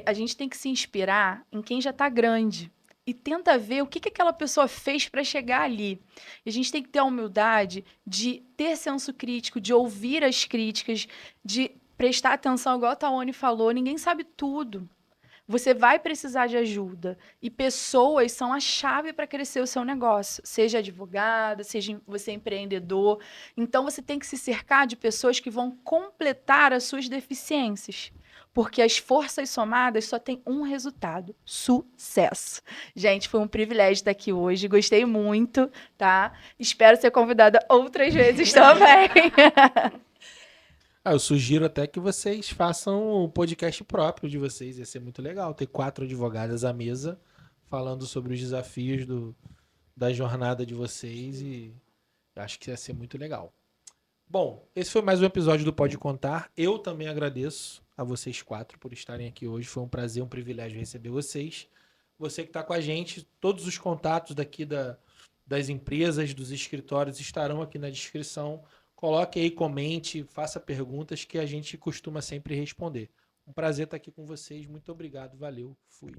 a gente tem que se inspirar em quem já está grande e tenta ver o que aquela pessoa fez para chegar ali. E a gente tem que ter a humildade de ter senso crítico, de ouvir as críticas, de prestar atenção, igual a Tawane falou, ninguém sabe tudo. Você vai precisar de ajuda. E pessoas são a chave para crescer o seu negócio. Seja advogada, seja você empreendedor. Então, você tem que se cercar de pessoas que vão completar as suas deficiências. Porque as forças somadas só têm um resultado: sucesso. Gente, foi um privilégio estar aqui hoje. Gostei muito, tá? Espero ser convidada outras vezes também. Eu sugiro até que vocês façam um podcast próprio de vocês. Ia ser muito legal ter 4 advogadas à mesa falando sobre os desafios da jornada de vocês e acho que ia ser muito legal. Bom, esse foi mais um episódio do Pode Contar. Eu também agradeço a vocês 4 por estarem aqui hoje. Foi um prazer, um privilégio receber vocês. Você que está com a gente, todos os contatos daqui das empresas, dos escritórios estarão aqui na descrição. Coloque aí, comente, faça perguntas que a gente costuma sempre responder. Um prazer estar aqui com vocês. Muito obrigado. Valeu. Fui.